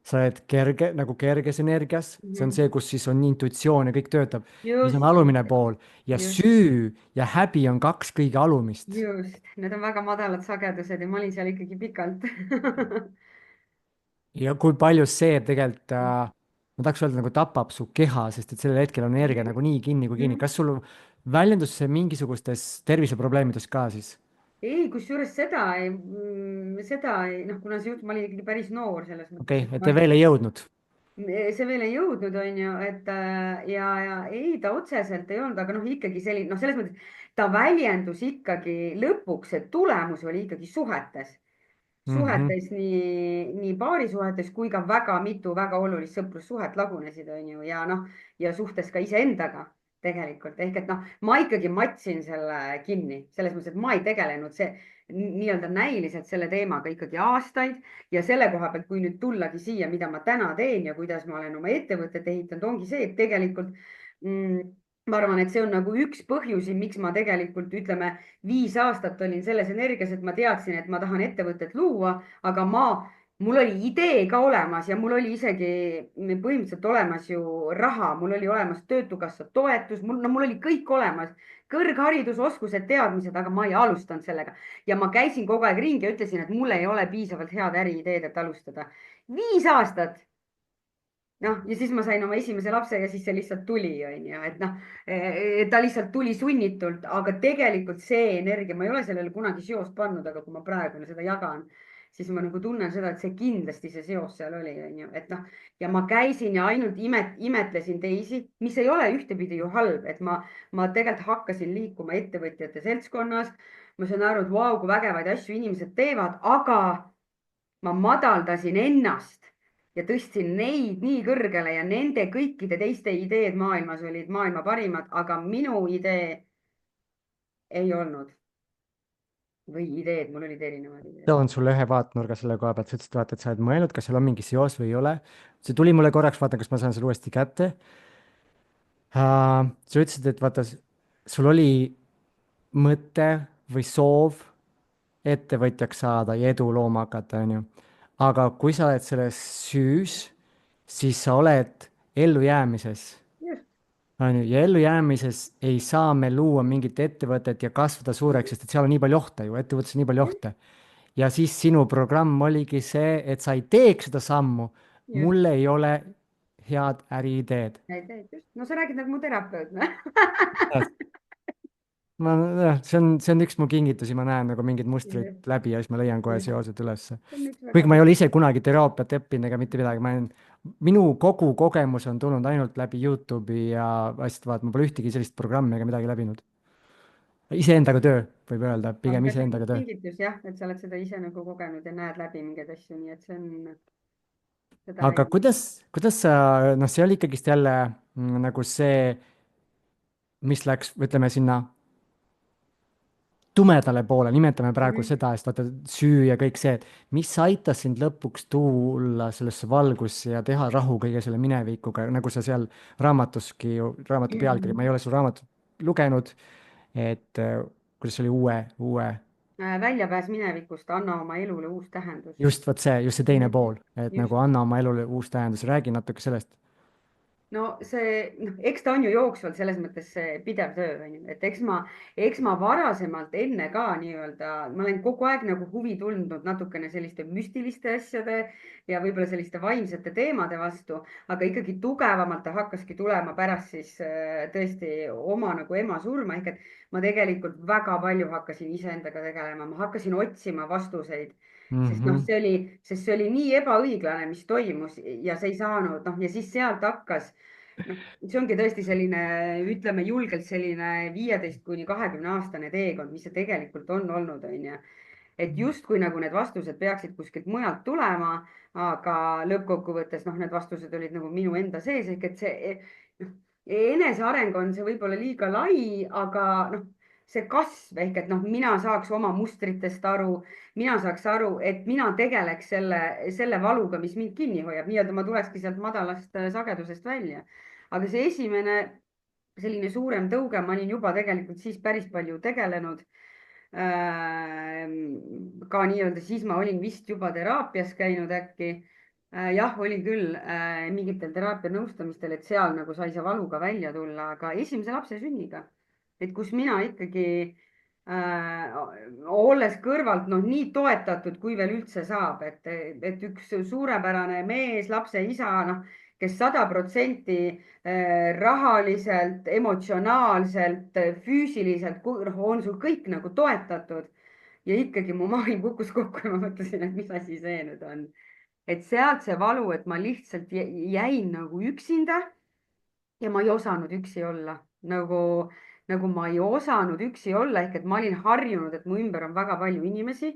sa oled kerge, nagu kerges energias, see on see, kus siis on intuitsioon ja kõik töötab, ja siis on just, alumine pool ja just, süü ja häbi on kaks kõige alumist. just, need on väga madalad sagedused ja ma olin seal ikkagi pikalt Ja kui palju see tegelikult ma tahaks öelda, nagu tapab su keha, sest et sellel hetkel on energia nagu nii kinni kui kinni. kas sul väljendus see mingisugustes terviseprobleemides ka siis? ei, kusjuures noh, kuna see juhtus, ma olin ikkagi päris noor selles mõttes, okei et okay,, et ma te veel ei jõudnud. see veel ei jõudnud, on ju, et ja ei, ta otseselt ei olnud, aga noh, ikkagi selline, noh, selles mõttes ta väljendus ikkagi lõpuks, see tulemus oli ikkagi suhetes. Mhm. Suhetes nii paarisuhetes kui ka väga mitu väga olulist sõprussuhet lagunesid, on ju, ja noh, ja suhtes ka iseendaga tegelikult ehk et noh, ma ikkagi matsin selle kinni selles mõttes, et ma ei tegelenud nii-öelda näiliselt selle teemaga ikkagi aastaid ja selle koha pealt, kui nüüd tullagi siia, mida ma täna teen ja kuidas ma olen oma ettevõtet ehitanud, ongi see, et tegelikult ma arvan, et see on nagu üks põhjusi, miks ma tegelikult ütleme, 5 aastat olin selles energias, et ma teadsin, et ma tahan ettevõtet luua, aga mul oli idee ka olemas ja mul oli isegi põhimõtteliselt olemas ju raha, mul oli olemas Töötukassa toetus, mul oli kõik olemas, kõrgharidus, oskused, teadmised, aga ma ei alustanud sellega ja ma käisin kogu aeg ringi ja ütlesin, et mul ei ole piisavalt head äriideed, et alustada. 5 aastat. noh, ja siis ma sain oma esimese lapse ja siis see lihtsalt tuli, onju, et noh, ta lihtsalt tuli sunnitult, aga tegelikult see energia, ma ei ole sellele kunagi seost pannud, aga kui ma praegu seda jagan, siis ma nagu tunnen seda, et see kindlasti see seos seal oli, onju, et noh, ja ma käisin ja ainult imetlesin teisi, mis ei ole ühtepidi ju halb, et ma tegelikult hakkasin liikuma ettevõtjate seltskonnas. ma saan aru, et vau, kui vägevaid asju inimesed teevad, aga ma madaldasin ennast ja tõstsin neid nii kõrgele ja nende kõikide teiste ideed maailmas olid maailma parimad, aga minu idee ei olnud. või ideed, mul olid erinevad ideed. toon sulle ühe vaatenurga selle koha pealt, sa ütlesid, vaata, et sa oled mõelnud, kas seal on mingi seos või ei ole. see tuli mulle korraks, vaatan, kas ma saan selle uuesti kätte. sa ütlesid, et vaata, sul oli mõte või soov ettevõtjaks saada ja edulooma hakata, onju. aga kui sa oled selles süüs, siis sa oled ellujäämises, just, onju, ja ellujäämises ei saa me luua mingit ettevõtet ja kasvada suureks, sest et seal on nii palju ohte ju, ettevõttes on nii palju just, ohte. ja siis sinu programm oligi see, et sa ei teeks seda sammu. just. mul ei ole head äriideed. Ideed, just. no sa räägid nagu mu terapeut see on üks mu kingitusi, ma näen nagu mingid mustrid just, läbi ja siis ma leian kohe just. seosed ülesse. see on üks väga kuigi ma ei ole ise kunagi teraapiat õppinud ega mitte midagi, minu kogu kogemus on tulnud ainult läbi Youtube'i ja asjade vaat, ma pole ühtegi sellist programmi ega midagi läbinud. iseendaga töö, võib öelda, pigem aga see on iseendaga töö. kingitus jah, et sa oled seda ise nagu kogenud ja näed läbi mingeid asju, nii et see on seda aga kuidas sa, noh, see oli ikkagist jälle nagu see, mis läks, ütleme sinna tumedale poole, nimetame praegu Mhm. seda, sest vaata süü ja kõik see, et mis aitas sind lõpuks tulla sellesse valgusse ja teha rahu kõige selle minevikuga, nagu sa seal raamatuski, raamatu pealkiri, ma ei ole su raamatut lugenud, et kuidas see oli uue, Väljapääs minevikust, anna oma elule uus tähendus. just see teine Mhm. pool, et Just. nagu anna oma elule uus tähendus, räägi natuke sellest. No see, noh, eks ta on ju jooksvalt selles mõttes see pidev töö, on ju, et eks ma varasemalt enne ka nii-öelda, ma olen kogu aeg nagu huvi tundnud natukene selliste müstiliste asjade ja võib-olla selliste vaimsete teemade vastu, aga ikkagi tugevamalt ta hakkaski tulema pärast siis tõesti oma nagu ema surma, ehk et ma tegelikult väga palju hakkasin iseendaga tegelema, ma hakkasin otsima vastuseid sest noh, Mhm. see oli nii ebaõiglane, mis toimus ja see ei saanud, noh, ja siis sealt hakkas, noh, see ongi tõesti selline, ütleme julgelt selline 15 kuni 20 aastane teekond, mis see tegelikult on olnud, onju. Et justkui nagu need vastused peaksid kuskilt mujalt tulema, aga lõppkokkuvõttes noh, need vastused olid nagu minu enda sees ehk et see noh, eneseareng on see võib-olla liiga lai, aga noh, see kasv ehk et noh, mina saaks oma mustritest aru, mina saaks aru, et mina tegeleks selle valuga, mis mind kinni hoiab, nii-öelda ma tulekski sealt madalast sagedusest välja. aga see esimene selline suurem tõuge, ma olin juba tegelikult siis päris palju tegelenud ka nii-öelda, siis ma olin vist juba teraapias käinud äkki. jah, olin küll mingitel teraapia nõustamistel, et seal nagu sai see valuga välja tulla, aga esimese lapse sünniga, et kus mina ikkagi äh, olles kõrvalt noh, nii toetatud, kui veel üldse saab, et üks suurepärane mees, lapse isa, noh, kes 100% rahaliselt, emotsionaalselt, füüsiliselt noh, on sul kõik nagu toetatud ja ikkagi mu maailm kukkus kokku ja ma mõtlesin, et mis asi see nüüd on. et sealt see valu, et ma lihtsalt jäin nagu üksinda ja ma ei osanud üksi olla nagu ma ei osanud üksi olla, ehk et ma olin harjunud, et mu ümber on väga palju inimesi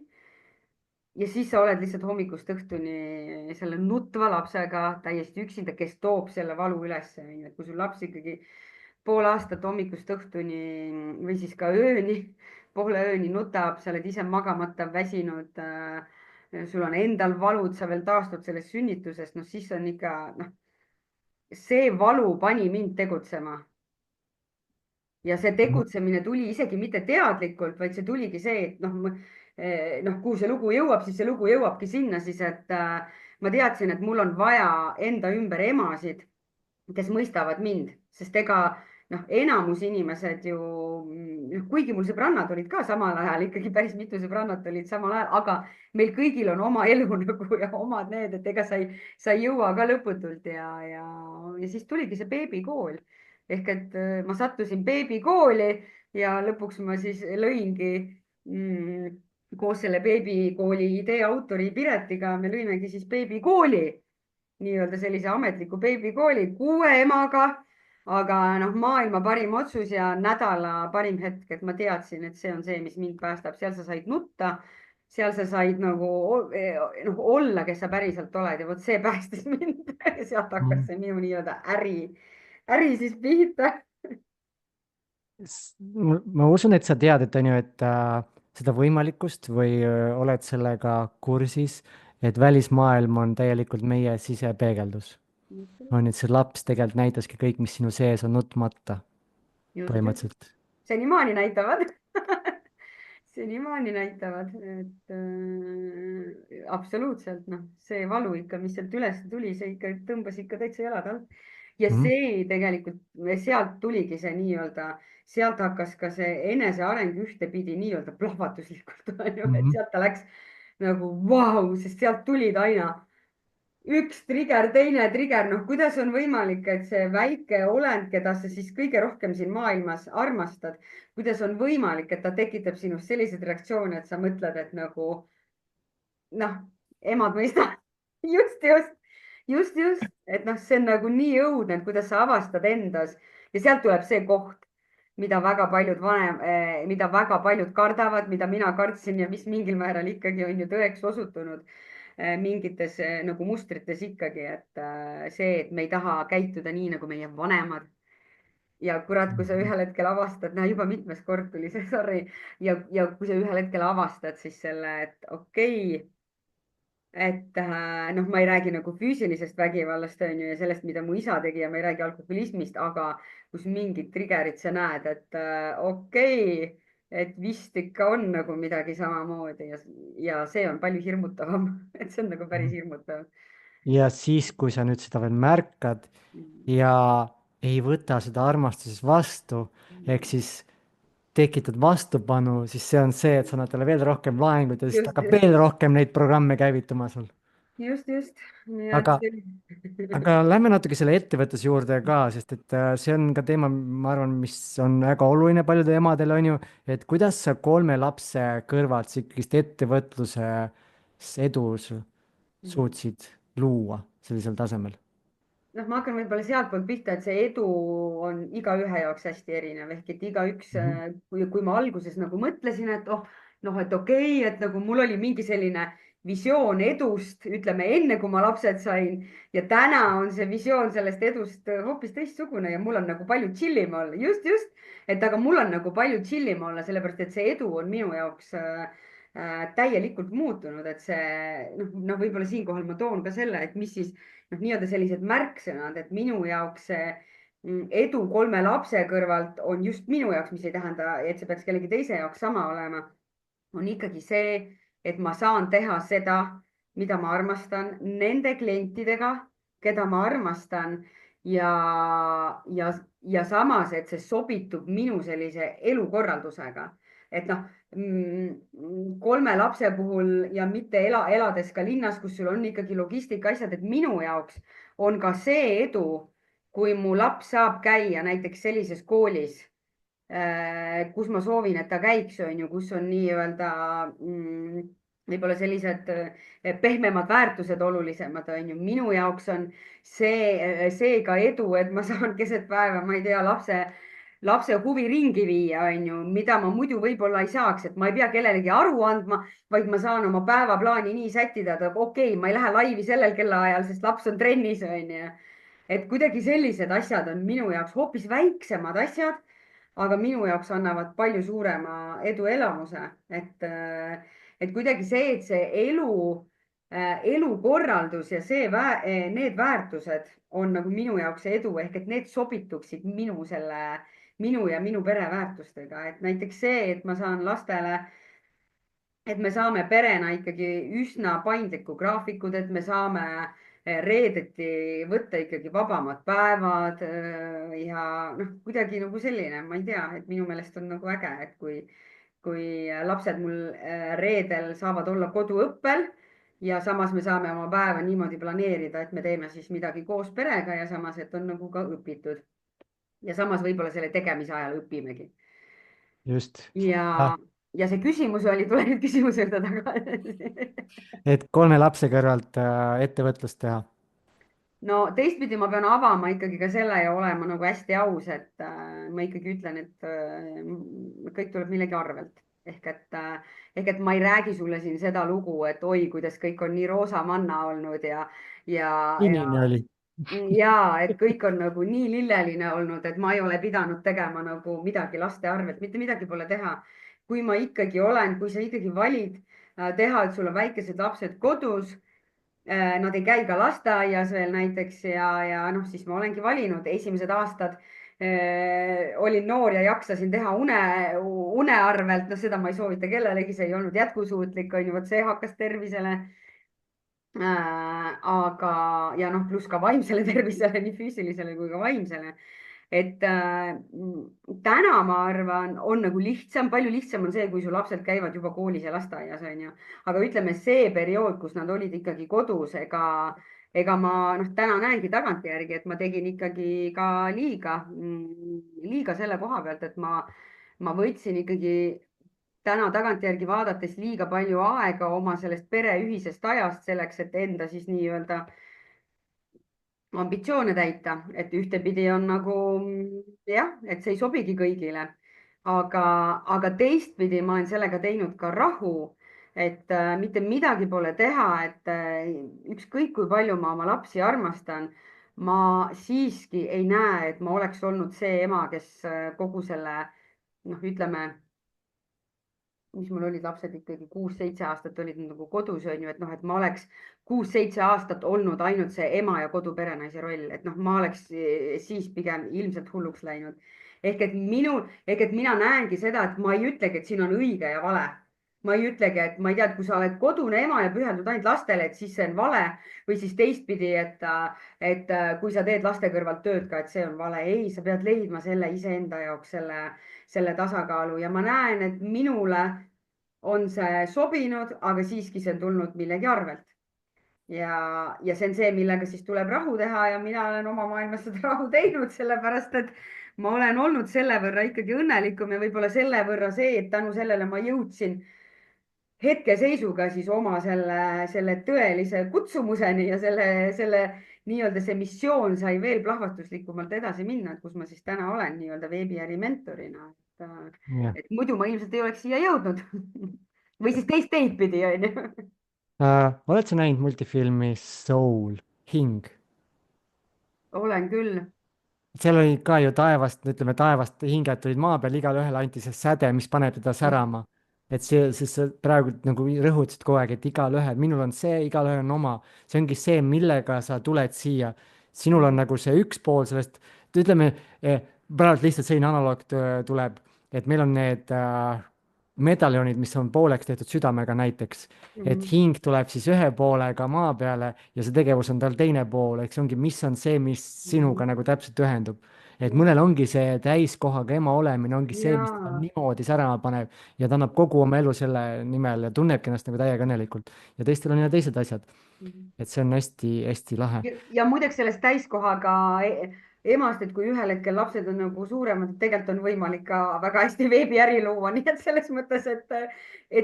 ja siis sa oled lihtsalt hommikust õhtuni selle nutva lapsega täiesti üksinda, kes toob selle valu ülesse, onju, et kui sul laps ikkagi pool aastat hommikust õhtuni või siis ka ööni, poole ööni nutab, sa oled ise magamata, väsinud, sul on endal valud, sa veel taastud sellest sünnitusest, noh siis on ikka, noh, see valu pani mind tegutsema ja see tegutsemine tuli isegi mitte teadlikult, vaid see tuligi see, et noh, kuhu see lugu jõuab, siis see lugu jõuabki sinna siis, et ma teadsin, et mul on vaja enda ümber emasid, kes mõistavad mind, sest ega noh, enamus inimesed ju, noh, kuigi mul sõbrannad olid ka samal ajal, ikkagi päris mitu sõbrannat olid samal ajal, aga meil kõigil on oma elu nagu ja omad need, et ega sa ei jõua ka lõputult ja siis tuligi see beebikool ehk et ma sattusin beebikooli ja lõpuks ma siis lõingi koos selle beebikooli idee autori Piretiga, me lõimegi siis beebikooli, nii-öelda sellise ametliku beebikooli 6 emaga. aga noh, maailma parim otsus ja nädala parim hetk, et ma teadsin, et see on see, mis mind päästab, seal sa said nutta, seal sa said nagu noh, olla, kes sa päriselt oled ja vot see päästis mind sealt hakkas see minu nii-öelda äri siis pihta. Ma usun, et sa tead, et on ju, et seda võimalikkust või oled sellega kursis, et välismaailm on täielikult meie sisepeegeldus. on ju, et see laps tegelikult näitaski kõik, mis sinu sees on nutmata, just, põhimõtteliselt. senimaani näitavad senimaani näitavad, et absoluutselt noh, see valu ikka, mis sealt üles tuli, see ikka tõmbas ikka täitsa jalad alt. ja Mhm. see tegelikult, sealt tuligi see nii-öelda, sealt hakkas ka see eneseareng ühtepidi nii-öelda plahvatuslikult, on ju, et Mhm. sealt ta läks nagu vau, sest sealt tulid aina üks triger, teine triger, noh, kuidas on võimalik, et see väike olend, keda sa siis kõige rohkem siin maailmas armastad, kuidas on võimalik, et ta tekitab sinus selliseid reaktsioone, et sa mõtled, et nagu noh, emad mõistavad just, et noh, see on nagu nii õudne, et kuidas sa avastad endas ja sealt tuleb see koht, mida väga paljud kardavad, mida mina kartsin ja mis mingil määral ikkagi on ju tõeks osutunud mingites nagu mustrites ikkagi, et see, et me ei taha käituda nii nagu meie vanemad ja kurat, kui sa ühel hetkel avastad, näe juba mitmes kord tuli see, sorry, ja kui sa ühel hetkel avastad siis selle, et okei, et noh, ma ei räägi nagu füüsilisest vägivallast on ju ja sellest, mida mu isa tegi ja ma ei räägi alkoholismist, aga kus mingit trigger'it sa näed, et okei, et vist ikka on nagu midagi samamoodi ja see on palju hirmutavam, et see on nagu päris hirmutav. ja siis, kui sa nüüd seda veel märkad ja ei võta seda armastuses vastu, ehk siis tekitad vastupanu, siis see on see, et sa annad talle veel rohkem laengut ja siis just, hakkab veel rohkem neid programme käivituma sul. just, nii et aga, aga lähme natuke selle ettevõtluse juurde ka, sest et see on ka teema, ma arvan, mis on väga oluline paljudele emadele, on ju, et kuidas sa 3 lapse kõrvalt ikkagist ettevõtluses edu suutsid luua sellisel tasemel? noh, ma hakkan võib-olla sealtpoolt pihta, et see edu on igaühe jaoks hästi erinev ehk et igaüks, Mhm. kui ma alguses nagu mõtlesin, et oh, noh, et okei, et nagu mul oli mingi selline visioon edust, ütleme enne, kui ma lapsed sain ja täna on see visioon sellest edust hoopis teistsugune ja mul on nagu palju chill im olla, just, et aga mul on nagu palju chill im olla, sellepärast et see edu on minu jaoks täielikult muutunud, et see noh, võib-olla siinkohal ma toon ka selle, et mis siis noh, nii-öelda sellised märksõnad, et minu jaoks see edu 3 lapse kõrvalt on just minu jaoks, mis ei tähenda, et see peaks kellegi teise jaoks sama olema, on ikkagi see, et ma saan teha seda, mida ma armastan nende klientidega, keda ma armastan ja samas, et see sobitub minu sellise elukorraldusega. Et noh, 3 lapse puhul ja mitte elades ka linnas, kus sul on ikkagi logistika asjad, et minu jaoks on ka see edu, kui mu laps saab käia näiteks sellises koolis, kus ma soovin, et ta käiks, on ju, kus on nii-öelda võib-olla sellised pehmemad väärtused olulisemad, on ju. minu jaoks on see ka edu, et ma saan keset päeva, ma ei tea, lapse huviringi viia, on ju, mida ma muidu võib-olla ei saaks, et ma ei pea kellelegi aru andma, vaid ma saan oma päevaplaani nii sättida, et okei, ma ei lähe laivi sellel kellaajal, sest laps on trennis, on ju. Et kuidagi sellised asjad on minu jaoks hoopis väiksemad asjad, aga minu jaoks annavad palju suurema eduelamuse, et kuidagi see, et see elukorraldus ja need väärtused on nagu minu jaoks see edu ehk et need sobituksid minu ja minu pere väärtustega, et näiteks see, et ma saan lastele, et me saame perena ikkagi üsna paindlikku graafikud, et me saame reedeti võtta ikkagi vabamad päevad ja noh, kuidagi nagu selline, ma ei tea, et minu meelest on nagu äge, et kui lapsed mul reedel saavad olla koduõppel ja samas me saame oma päeva niimoodi planeerida, et me teeme siis midagi koos perega ja samas, et on nagu ka õpitud. Ja samas võib-olla selle tegemise ajal õpimegi. just. Ja, Ah, ja see küsimus oli, tule nüüd küsimuse juurde tagasi. et 3 lapse kõrvalt ettevõtlust teha. No teistpidi ma pean avama ikkagi ka selle ja olema nagu hästi aus, et ma ikkagi ütlen, et kõik tuleb millegi arvelt. Ehk et ma ei räägi sulle siin seda lugu, et oi, kuidas kõik on nii roosamanna olnud ja, sinine oli. ja et kõik on nagu nii lilleline olnud, et ma ei ole pidanud tegema nagu midagi laste arvelt, mitte midagi pole teha. Kui ma ikkagi olen, kui sa ikkagi valid teha, et sul on väikesed lapsed kodus, nad ei käi ka lasteaias veel näiteks ja noh, siis ma olengi valinud esimesed aastad. Olin noor ja jaksasin teha une arvelt, noh, seda ma ei soovita kellelegi, see ei olnud jätkusuutlik, on ju, vot see hakkas tervisele aga, ja noh, pluss ka vaimsele tervisele, nii füüsilisele kui ka vaimsele. Et täna ma arvan, on nagu lihtsam, palju lihtsam on see, kui su lapsed käivad juba koolis ja lasteaias, on ju. aga ütleme, see periood, kus nad olid ikkagi kodus, ega ma noh, täna näengi tagantjärgi, et ma tegin ikkagi ka liiga selle koha pealt, et ma võtsin ikkagi täna tagantjärgi vaadates liiga palju aega oma sellest pere ühisest ajast selleks, et enda siis nii-öelda ambitsioone täita, et ühtepidi on nagu jah, et see ei sobigi kõigile, aga teistpidi ma olen sellega teinud ka rahu, et mitte midagi pole teha, et ükskõik kui palju ma oma lapsi armastan, ma siiski ei näe, et ma oleks olnud see ema, kes kogu selle, noh, ütleme, mis mul olid lapsed ikkagi 6-7 aastat olid nagu kodus, on ju, et noh, et ma oleks 6-7 aastat olnud ainult see ema ja koduperenaise roll, et noh, ma oleks siis pigem ilmselt hulluks läinud. Ehk et mina näengi seda, et ma ei ütlegi, et siin on õige ja vale. Ma ei ütlegi, et ma ei tea, et kui sa oled kodune ema ja pühendud ainult lastele, et siis see on vale või siis teistpidi, et kui sa teed laste kõrvalt tööd ka, et see on vale. Ei, sa pead leidma selle iseenda jaoks selle tasakaalu ja ma näen, et minule on see sobinud, aga siiski see on tulnud millegi arvelt. Ja see on see, millega siis tuleb rahu teha ja mina olen oma maailmas seda rahu teinud, sellepärast et ma olen olnud selle võrra ikkagi õnnelikum ja võib-olla selle võrra see, et tänu sellele ma jõudsin hetkeseisuga siis oma selle tõelise kutsumuseni ja selle nii-öelda see missioon sai veel plahvatuslikumalt edasi minna, et kus ma siis täna olen nii-öelda veebiäri mentorina. jah. Et muidu ma ilmselt ei oleks siia jõudnud või siis teist pidi, onju. Oled sa näinud multifilmi Soul, Hing? olen küll. Seal oli ka ju taevast, ütleme taevast hinged tulid maa peale, igalühele anti see säde, mis paneb teda särama. Et see, sest sa praegu nagu rõhutasid kogu aeg, et igalühel, minul on see, igalühel on oma. See ongi see, millega sa tuled siia. Sinul on nagu see üks pool sellest, ütleme, praegu lihtsalt selline analoog tuleb, et meil on need medaljonid, mis on pooleks tehtud südamega näiteks, et Mhm. hing tuleb siis ühe poolega maa peale ja see tegevus on tal teine pool, eks see ongi, mis on see, mis sinuga nagu täpselt ühendub. et mõnel ongi see täiskohaga ema olemine ongi see, mis teda Jaa. niimoodi särama paneb ja ta annab kogu oma elu selle nimel ja tunnebki ennast nagu täiega õnnelikult. ja teistel on jälle teised asjad, Mhm. et see on hästi-hästi lahe. Ja muideks sellest täiskohaga emast, et kui ühel hetkel lapsed on nagu suuremad, et tegelikult on võimalik ka väga hästi veebiäri luua, nii et selles mõttes, et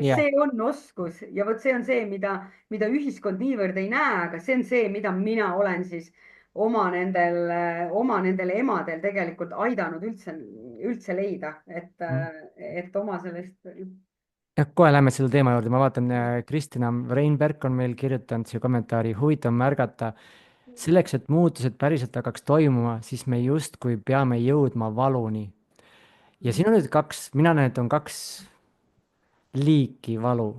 jah. see on oskus ja vot see on see, mida ühiskond niivõrd ei näe, aga see on see, mida mina olen siis oma nendel emadel tegelikult aidanud üldse leida, et oma sellest. jah, kohe lähme selle teema juurde, ma vaatan, Kristina Reinberg on meil kirjutanud siia kommentaari, huvitav märgata, selleks, et muutused päriselt hakkaks toimuma, siis me justkui peame jõudma valuni. ja siin on nüüd kaks, mina näen, et on kaks liiki valu.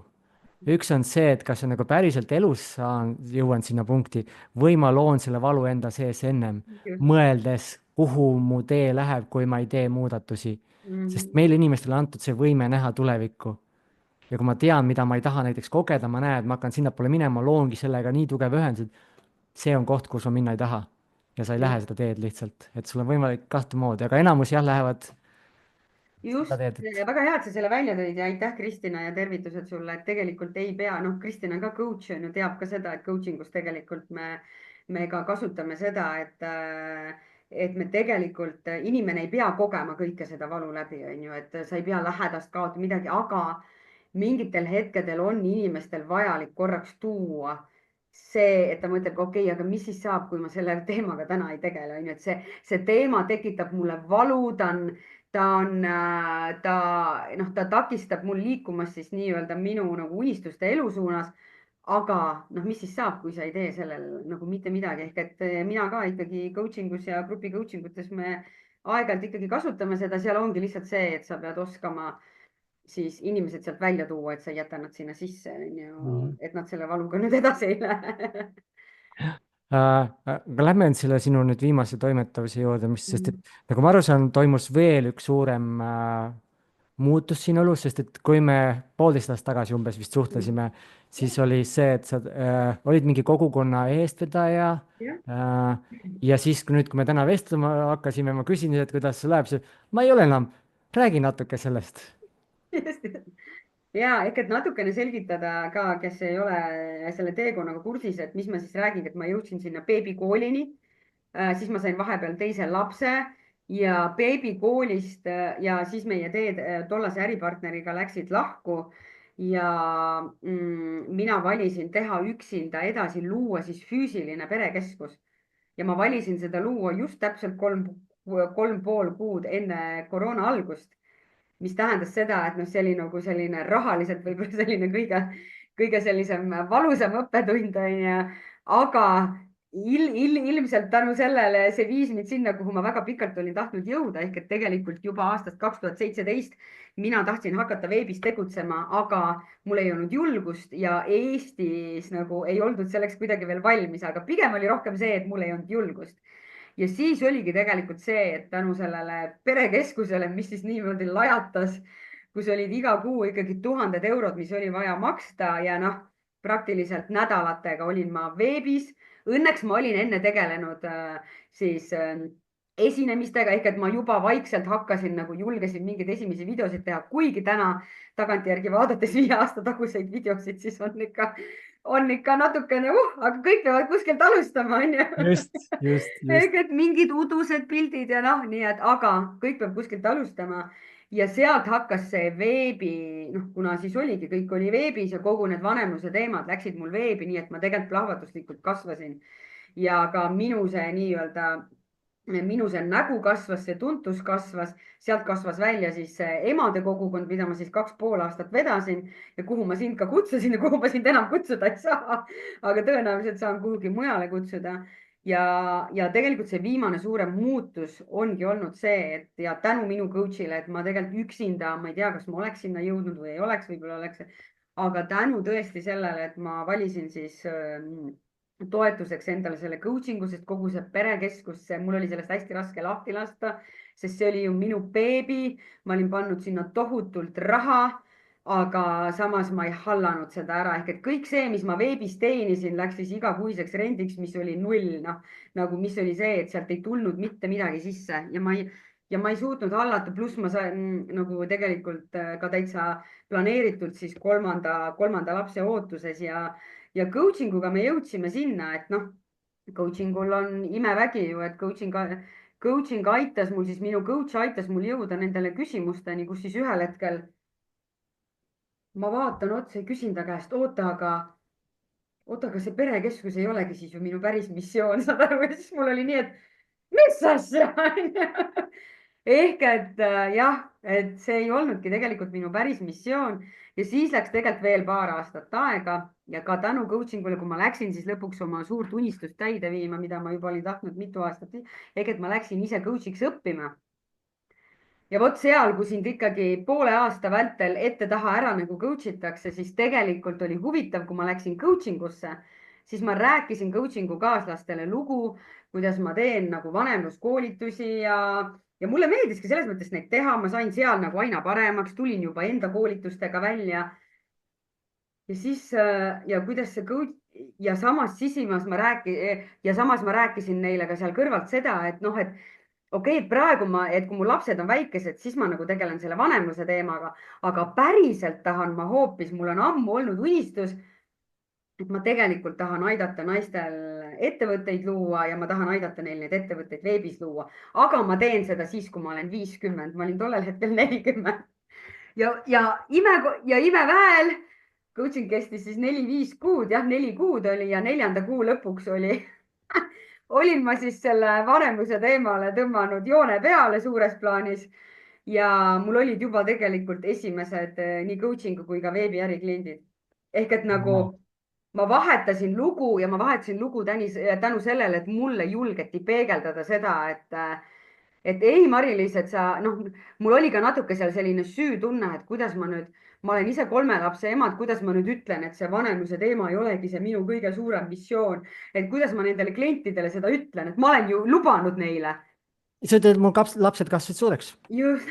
üks on see, et kas on nagu päriselt elus saan, jõuan sinna punkti või ma loon selle valu enda sees ennem, mõeldes, kuhu mu tee läheb, kui ma ei tee muudatusi. sest meile inimestele on antud see võime näha tulevikku ja kui ma tean, mida ma ei taha näiteks kogeda, ma näen, et ma hakkan sinnapoole minema, loongi sellega nii tugeva ühenduse, see on koht, kus ma minna ei taha. ja sa ei lähe seda teed lihtsalt, et sul on võimalik kahte moodi, aga enamus jah, lähevad seda just, teed, et väga hea, et sa selle välja tõid ja aitäh, Kristina, ja tervitused sulle, et tegelikult ei pea, noh, Kristina on ka coach on ju, teab ka seda, et coaching us tegelikult me ka kasutame seda, et me tegelikult, inimene ei pea kogema kõike seda valu läbi, on ju, et sa ei pea lähedast kaotama midagi, aga mingitel hetkedel on inimestel vajalik korraks tuua see, et ta mõtleb, okei, aga mis siis saab, kui ma selle teemaga täna ei tegele, on ju, et see teema tekitab mulle valu, noh, ta takistab mul liikumast siis nii-öelda minu nagu unistuste elu suunas. aga noh, mis siis saab, kui sa ei tee sellel nagu mitte midagi, ehk et mina ka ikkagi coaching us ja grupi coaching utes me aeg-ajalt ikkagi kasutame seda, seal ongi lihtsalt see, et sa pead oskama siis inimesed sealt välja tuua, et sa ei jäta nad sinna sisse, on ju, Mhm. et nad selle valuga nüüd edasi ei lähe. Aga lähme nüüd selle sinu nüüd viimase toimetavuse juurde, mis, sest et nagu ma aru saan, toimus veel üks suurem muutus sinu elus, sest et kui me 1,5 aastat tagasi umbes vist suhtlesime, siis oli see, et sa olid mingi kogukonna eestvedaja jah. ja siis, kui me täna vestlema hakkasime, ma küsisin, et kuidas sul läheb, siis ma ei ole enam, räägi natuke sellest. ja ehk et natukene selgitada ka, kes ei ole selle teekonnaga kursis, et mis ma siis räägin, et ma jõudsin sinna beebikoolini, siis ma sain vahepeal teise lapse ja beebikoolist ja siis meie teed tollase äripartneriga läksid lahku ja mina valisin teha üksinda edasi, luua siis füüsiline perekeskus ja ma valisin seda luua just täpselt 3,5 kuud enne koroona algust, mis tähendas seda, et noh, see oli nagu selline rahaliselt võib-olla selline kõige sellisem valusam õppetund onju, aga ilmselt tänu sellele see viis mind sinna, kuhu ma väga pikalt olin tahtnud jõuda, ehk et tegelikult juba aastast 2017 mina tahtsin hakata veebis tegutsema, aga mul ei olnud julgust ja Eestis nagu ei oldud selleks kuidagi veel valmis, aga pigem oli rohkem see, et mul ei olnud julgust. Ja siis oligi tegelikult see, et tänu sellele perekeskusele, mis siis niimoodi lajatas, kus olid iga kuu ikkagi tuhanded eurod, mis oli vaja maksta ja noh, praktiliselt nädalatega olin ma veebis. Õnneks ma olin enne tegelenud siis esinemistega, ehk et ma juba vaikselt hakkasin nagu julgesin mingeid esimesi videosid teha, kuigi täna tagantjärgi vaadates 5 aasta taguseid videosid, siis on ikka natukene, aga kõik peavad kuskilt alustama, onju. just. ehk et mingid udused pildid ja noh, nii et, aga kõik peab kuskilt alustama ja sealt hakkas see veebi, noh, kuna siis oligi, kõik oli veebis ja kogu need vanemluse teemad läksid mul veebi, nii et ma tegelikult plahvatuslikult kasvasin ja ka minu see nägu kasvas, see tuntus kasvas, sealt kasvas välja siis see emade kogukond, mida ma siis 2,5 aastat vedasin ja kuhu ma sind ka kutsusin ja kuhu ma sind enam kutsuda ei saa. aga tõenäoliselt saan kuhugi mujale kutsuda ja tegelikult see viimane suurem muutus ongi olnud see, et ja tänu minu coach'ile, et ma tegelikult üksinda, ma ei tea, kas ma oleks sinna jõudnud või ei oleks, võib-olla oleks, aga tänu tõesti sellele, et ma valisin siis toetuseks endale selle coaching'u, sest kogu see perekeskus, mul oli sellest hästi raske lahti lasta, sest see oli ju minu beebi, ma olin pannud sinna tohutult raha, aga samas ma ei hallanud seda ära, ehk et kõik see, mis ma veebis teenisin, läks siis igakuiseks rendiks, mis oli null, noh nagu, mis oli see, et sealt ei tulnud mitte midagi sisse ja ma ei suutnud hallata, pluss ma sain nagu tegelikult ka täitsa planeeritult siis kolmanda lapse ootuses ja coaching uga me jõudsime sinna, et noh, coaching ul on imevägi ju, et coaching aitas mul siis, minu coach aitas mul jõuda nendele küsimusteni, kus siis ühel hetkel ma vaatan otsa ja küsin ta käest, oota, aga see perekeskus ei olegi siis ju minu päris missioon, saad aru, ja siis mul oli nii, et mis asja ehk et jah, et see ei olnudki tegelikult minu päris missioon ja siis läks tegelikult veel paar aastat aega ja ka tänu coaching ule, kui ma läksin siis lõpuks oma suurt unistust täide viima, mida ma juba olin tahtnud mitu aastat, ehk et ma läksin ise coach'iks õppima. ja vot seal, kui sind ikkagi poole aasta vältel ette-taha ära nagu coach itakse, siis tegelikult oli huvitav, kui ma läksin coaching usse, siis ma rääkisin coaching'u kaaslastele lugu, kuidas ma teen nagu vanemluskoolitusi ja mulle meeldiski selles mõttes neid teha, ma sain seal nagu aina paremaks, tulin juba enda koolitustega välja. ja siis ja kuidas see coach ja samas ma rääkisin neile ka seal kõrvalt seda, et noh, et okei, praegu et kui mu lapsed on väikesed, siis ma nagu tegelen selle vanemluse teemaga, aga päriselt tahan ma hoopis, mul on ammu olnud unistus, et ma tegelikult tahan aidata naistel ettevõtteid luua ja ma tahan aidata neil neid ettevõtteid veebis luua, aga ma teen seda siis, kui ma olen 50, ma olin tollel hetkel 40 ja imeväel coaching kestis siis 4-5 kuud, jah, 4 kuud oli ja 4. kuu lõpuks olin ma siis selle vanemluse teemale tõmmanud joone peale suures plaanis ja mul olid juba tegelikult esimesed nii coaching'u kui ka veebiäri kliendid. ehk et nagu ma vahetasin lugu ja ma vahetasin lugu tänu sellele, et mulle julgeti peegeldada seda, et ei, Mari-Liis, et sa, noh, mul oli ka natuke seal selline süütunne, et kuidas ma olen ise 3 lapse ema, et kuidas ma nüüd ütlen, et see vanemluse teema ei olegi see minu kõige suurem missioon, et kuidas ma nendele klientidele seda ütlen, et ma olen ju lubanud neile. sa ütled, mu lapsed kasvasid suureks. just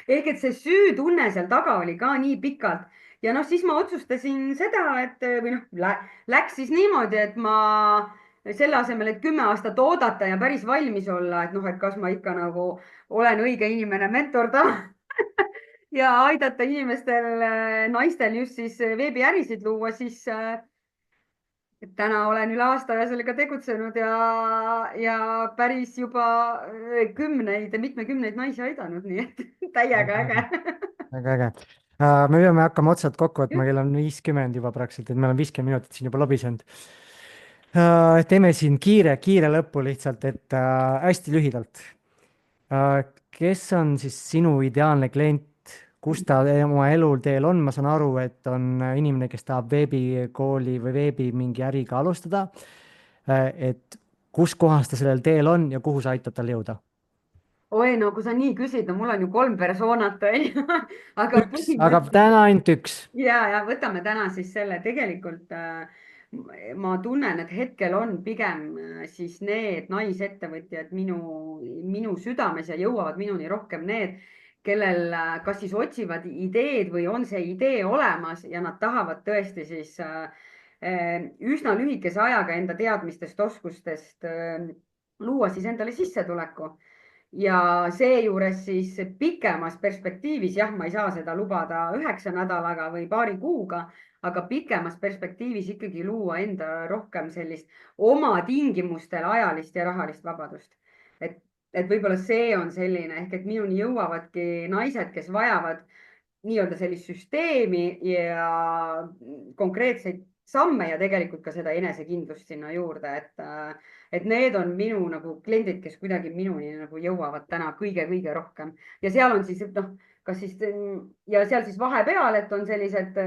ehk et see süütunne seal taga oli ka nii pikalt ja noh, siis ma otsustasin seda, et või noh, läks siis niimoodi, et ma selle asemel, et 10 aastat oodata ja päris valmis olla, et noh, et kas ma ikka nagu olen õige inimene mentordama ja aidata inimestel, naistel just siis veebiärisid luua, siis täna olen üle aasta sellega tegutsenud ja päris juba kümneid ja mitmekümneid naisi aidanud, nii et täiega äge. väga äge. Me peame hakkama otsad kokku võtma, kell on 50 juba praktiliselt, et me oleme 50 minutit siin juba lobisenud. Teeme siin kiire lõppu lihtsalt, et hästi lühidalt. Kes on siis sinu ideaalne klient, kus ta oma eluteel on? Ma saan aru, et on inimene, kes tahab veebikooli või veebi mingi äriga alustada. et kus kohas ta sellel teel on ja kuhu sa aitad tal jõuda? oi, no kui sa nii küsid, no mul on ju 3 persoonat, onju. aga Aga põhimõtteliselt täna ainult üks. ja võtame täna siis selle, tegelikult ma tunnen, et hetkel on pigem siis need naisettevõtjad minu südames ja jõuavad minuni rohkem need, kellel kas siis otsivad ideed või on see idee olemas ja nad tahavad tõesti siis üsna lühikese ajaga enda teadmistest, oskustest luua siis endale sissetuleku ja seejuures siis pikemas perspektiivis, jah, ma ei saa seda lubada 9 nädalaga või paari kuuga, aga pikemas perspektiivis ikkagi luua enda rohkem sellist oma tingimustel ajalist ja rahalist vabadust. et, et võib-olla see on selline ehk, et minuni jõuavadki naised, kes vajavad nii-öelda sellist süsteemi ja konkreetseid samme ja tegelikult ka seda enesekindlust sinna juurde, et need on minu nagu kliendid, kes kuidagi minuni nagu jõuavad täna kõige-kõige rohkem ja seal on siis noh, kas siis ja seal siis vahepeal, et on sellised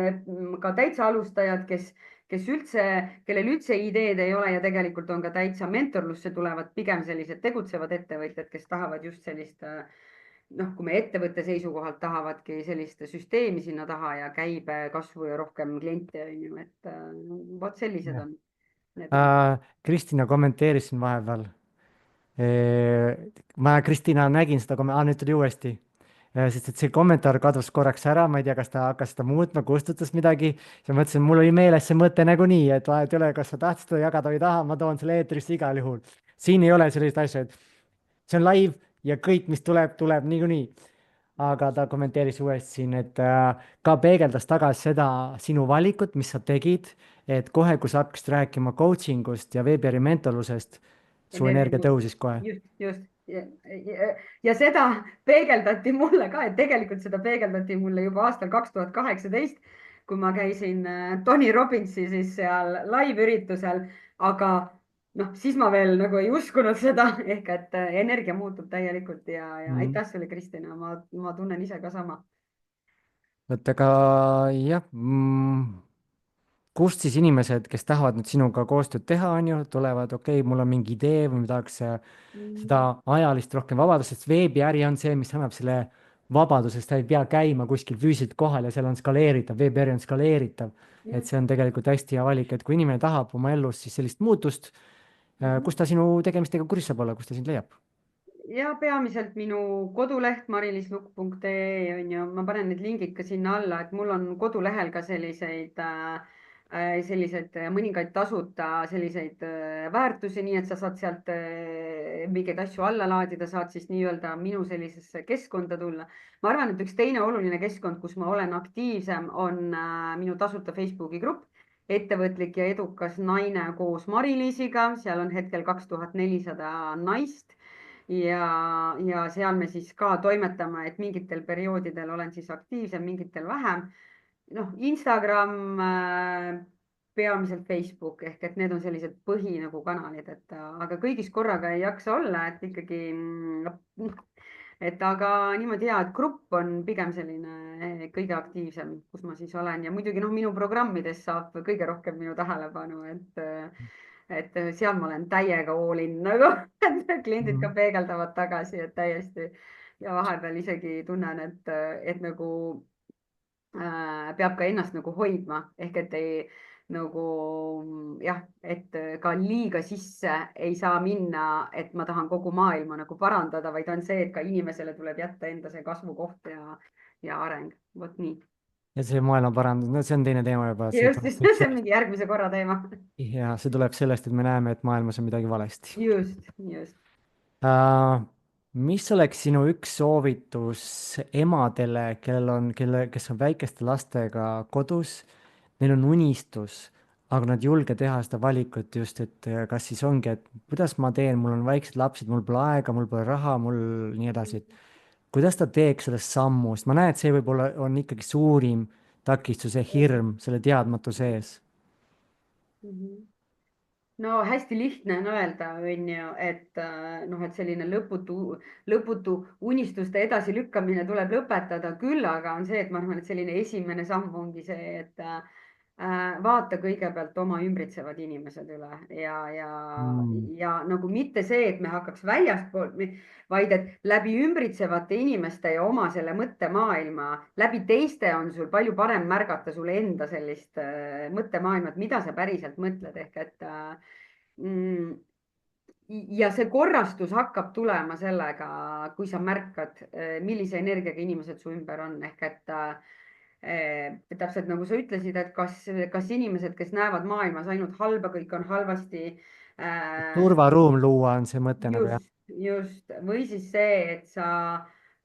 ka täitsa alustajad, kes üldse, kellel üldse ideed ei ole ja tegelikult on ka täitsa mentorlusse tulevad pigem sellised tegutsevad ettevõtjad, kes tahavad just sellist noh, kui me ettevõtte seisukohalt tahavadki sellist süsteemi sinna taha ja käibekasvu ja rohkem kliente on ju, et vot sellised Jah. on need. Kristina kommenteeris siin vahepeal. Ma, Kristina, nägin seda, nüüd tuli uuesti. Sest et see kommentaar kadus korraks ära, ma ei tea, kas ta hakkas seda muutma, kustutas midagi. siis ma mõtlesin, mul oli meeles see mõte nagunii, et vahet ei ole, kas sa tahtsid seda jagada või ei taha, ma toon selle eetrisse igal juhul. siin ei ole sellist asja, et see on live ja kõik, mis tuleb, tuleb niikuinii. Aga ta kommenteeris uuesti siin, et ka peegeldas tagasi seda sinu valikut, mis sa tegid, et kohe, kui sa hakkasid rääkima coaching ust ja veebiäri mentorlusest, su energia energiamuutus, tõusis kohe. just. Ja seda peegeldati mulle ka, et tegelikult seda peegeldati mulle juba aastal 2018, kui ma käisin Tony Robbinsi siis seal live-üritusel, aga noh, siis ma veel nagu ei uskunud seda, ehk et energia muutub täielikult ja Mm. aitäh sulle, Kristina, ma tunnen ise ka sama. vot aga jah kust siis inimesed, kes tahavad nüüd sinuga koostööd teha, on ju, tulevad, okei, mul on mingi idee või ma tahaks seda Mm, ajalist rohkem vabadust, sest veebiäri on see, mis annab selle vabaduse, sest ta ei pea käima kuskil füüsiliselt kohal ja seal on skaleeritav, veebiäri on skaleeritav. et just. see on tegelikult hästi hea valik, et kui inimene tahab oma elus siis sellist muutust, Mhm. kus ta sinu tegemistega kursis saab olla, kus ta sind leiab? ja peamiselt minu koduleht marilislukk.ee on ju, ma panen need lingid ka sinna alla, et mul on kodulehel ka selliseid mõningaid tasuta selliseid väärtusi, nii et sa saad sealt mingeid asju alla laadida, saad siis nii-öelda minu sellisesse keskkonda tulla. ma arvan, et üks teine oluline keskkond, kus ma olen aktiivsem, on minu tasuta Facebooki grupp Ettevõtlik ja edukas naine koos Mari-Liisiga, seal on hetkel 2400 naist ja seal me siis ka toimetame, et mingitel perioodidel olen siis aktiivsem, mingitel vähem. noh, Instagram, peamiselt Facebook ehk et need on sellised põhi nagu kanalid, et aga kõigis korraga ei jaksa olla, et ikkagi et aga niimoodi ja, et grupp on pigem selline kõige aktiivsem, kus ma siis olen ja muidugi noh, minu programmides saab kõige rohkem minu tähelepanu, et seal ma olen täiega all in nagu, et kliendid ka Mhm. peegeldavad tagasi, et täiesti ja vahepeal isegi tunnen, et nagu peab ka ennast nagu hoidma ehk et ei nagu jah, et ka liiga sisse ei saa minna, et ma tahan kogu maailma nagu parandada, vaid on see, et ka inimesele tuleb jätta enda see kasvukoht ja areng. vot nii. ja see maailma parandus, no see on teine teema juba, see just, tuleb just, kõik see on sellest. mingi järgmise korra teema. ja see tuleb sellest, et me näeme, et maailmas on midagi valesti. just. Äh, mis oleks sinu üks soovitus emadele, kes on väikeste lastega kodus, neil on unistus, aga nad ei julge teha seda valikut just, et kas siis ongi, et kuidas ma teen, mul on väiksed lapsed, mul pole aega, mul pole raha, mul nii edasi, et kuidas ta teeks sellest sammu, sest ma näen, et see võib-olla on ikkagi suurim takistus ja hirm selle teadmatuse ees. Mhm. no hästi lihtne on öelda, on ju, et noh, et selline lõputu unistuste edasilükkamine tuleb lõpetada, küll aga on see, et ma arvan, et selline esimene samm ongi see, et vaata kõigepealt oma ümbritsevad inimesed üle Mm. ja nagu mitte see, et me hakkaks väljaspool, vaid et läbi ümbritsevate inimeste ja oma selle mõttemaailma, läbi teiste on sul palju parem märgata sulle enda sellist mõttemaailma, et mida sa päriselt mõtled, ehk et mm, ja see korrastus hakkab tulema sellega, kui sa märkad, millise energiaga inimesed su ümber on, ehk et täpselt nagu sa ütlesid, et kas inimesed, kes näevad maailmas ainult halba, kõik on halvasti. Turvaruum luua on see mõte nagu jah. Just, või siis see, et sa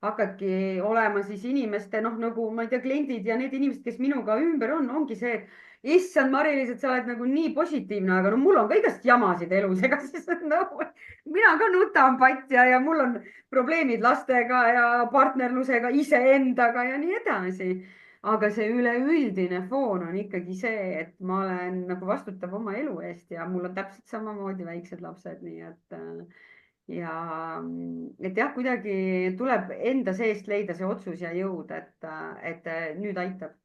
hakkadki olema siis inimeste, noh, nagu ma ei tea, kliendid ja need inimesed, kes minuga ümber on, ongi see, et issand, Mari-Liis, et sa oled nagu nii positiivne, aga no mul on ka igast jamasid elus, ega siis no, mina ka nutan patja ja mul on probleemid lastega ja partnerlusega, iseendaga ja nii edasi. aga see üleüldine foon on ikkagi see, et ma olen nagu vastutav oma elu eest ja mul on täpselt samamoodi väiksed lapsed, nii et ja et jah, kuidagi tuleb enda seest leida see otsus ja jõud, et nüüd aitab.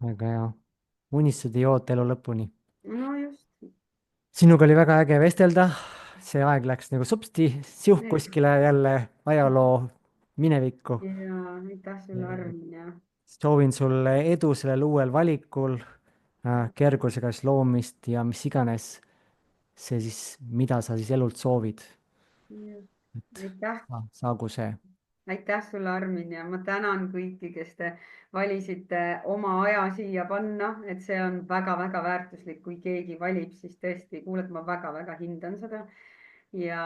Väga hea. unistused ei oota elu lõpuni. no just. Sinuga oli väga äge vestelda. See aeg läks nagu supsti siuh kuskile jälle ajaloo minevikku. ja aitäh sulle, Armin ja. soovin sulle edu sellel uuel valikul, kergusega siis loomist ja mis iganes see siis, mida sa siis elult soovid. et aitäh. saagu see. aitäh sulle, Armin, ja ma tänan kõiki, kes te valisite oma aja siia panna, et see on väga-väga väärtuslik, kui keegi valib, siis tõesti, kuuled, ma väga-väga hindan seda. ja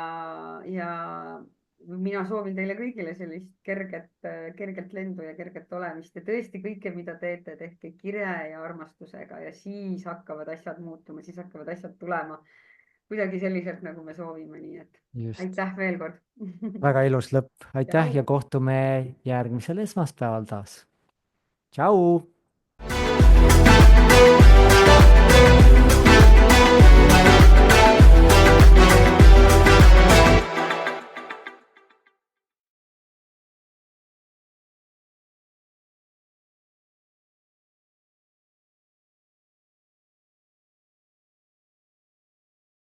mina soovin teile kõigile sellist kerget lendu ja kerget olemist ja tõesti kõike, mida teete, tehke kire ja armastusega ja siis hakkavad asjad muutuma, siis hakkavad asjad tulema kuidagi selliselt, nagu me soovime, nii et Just. aitäh veel kord. väga ilus lõpp, aitäh ja kohtume järgmisel esmaspäeval taas. Tšau.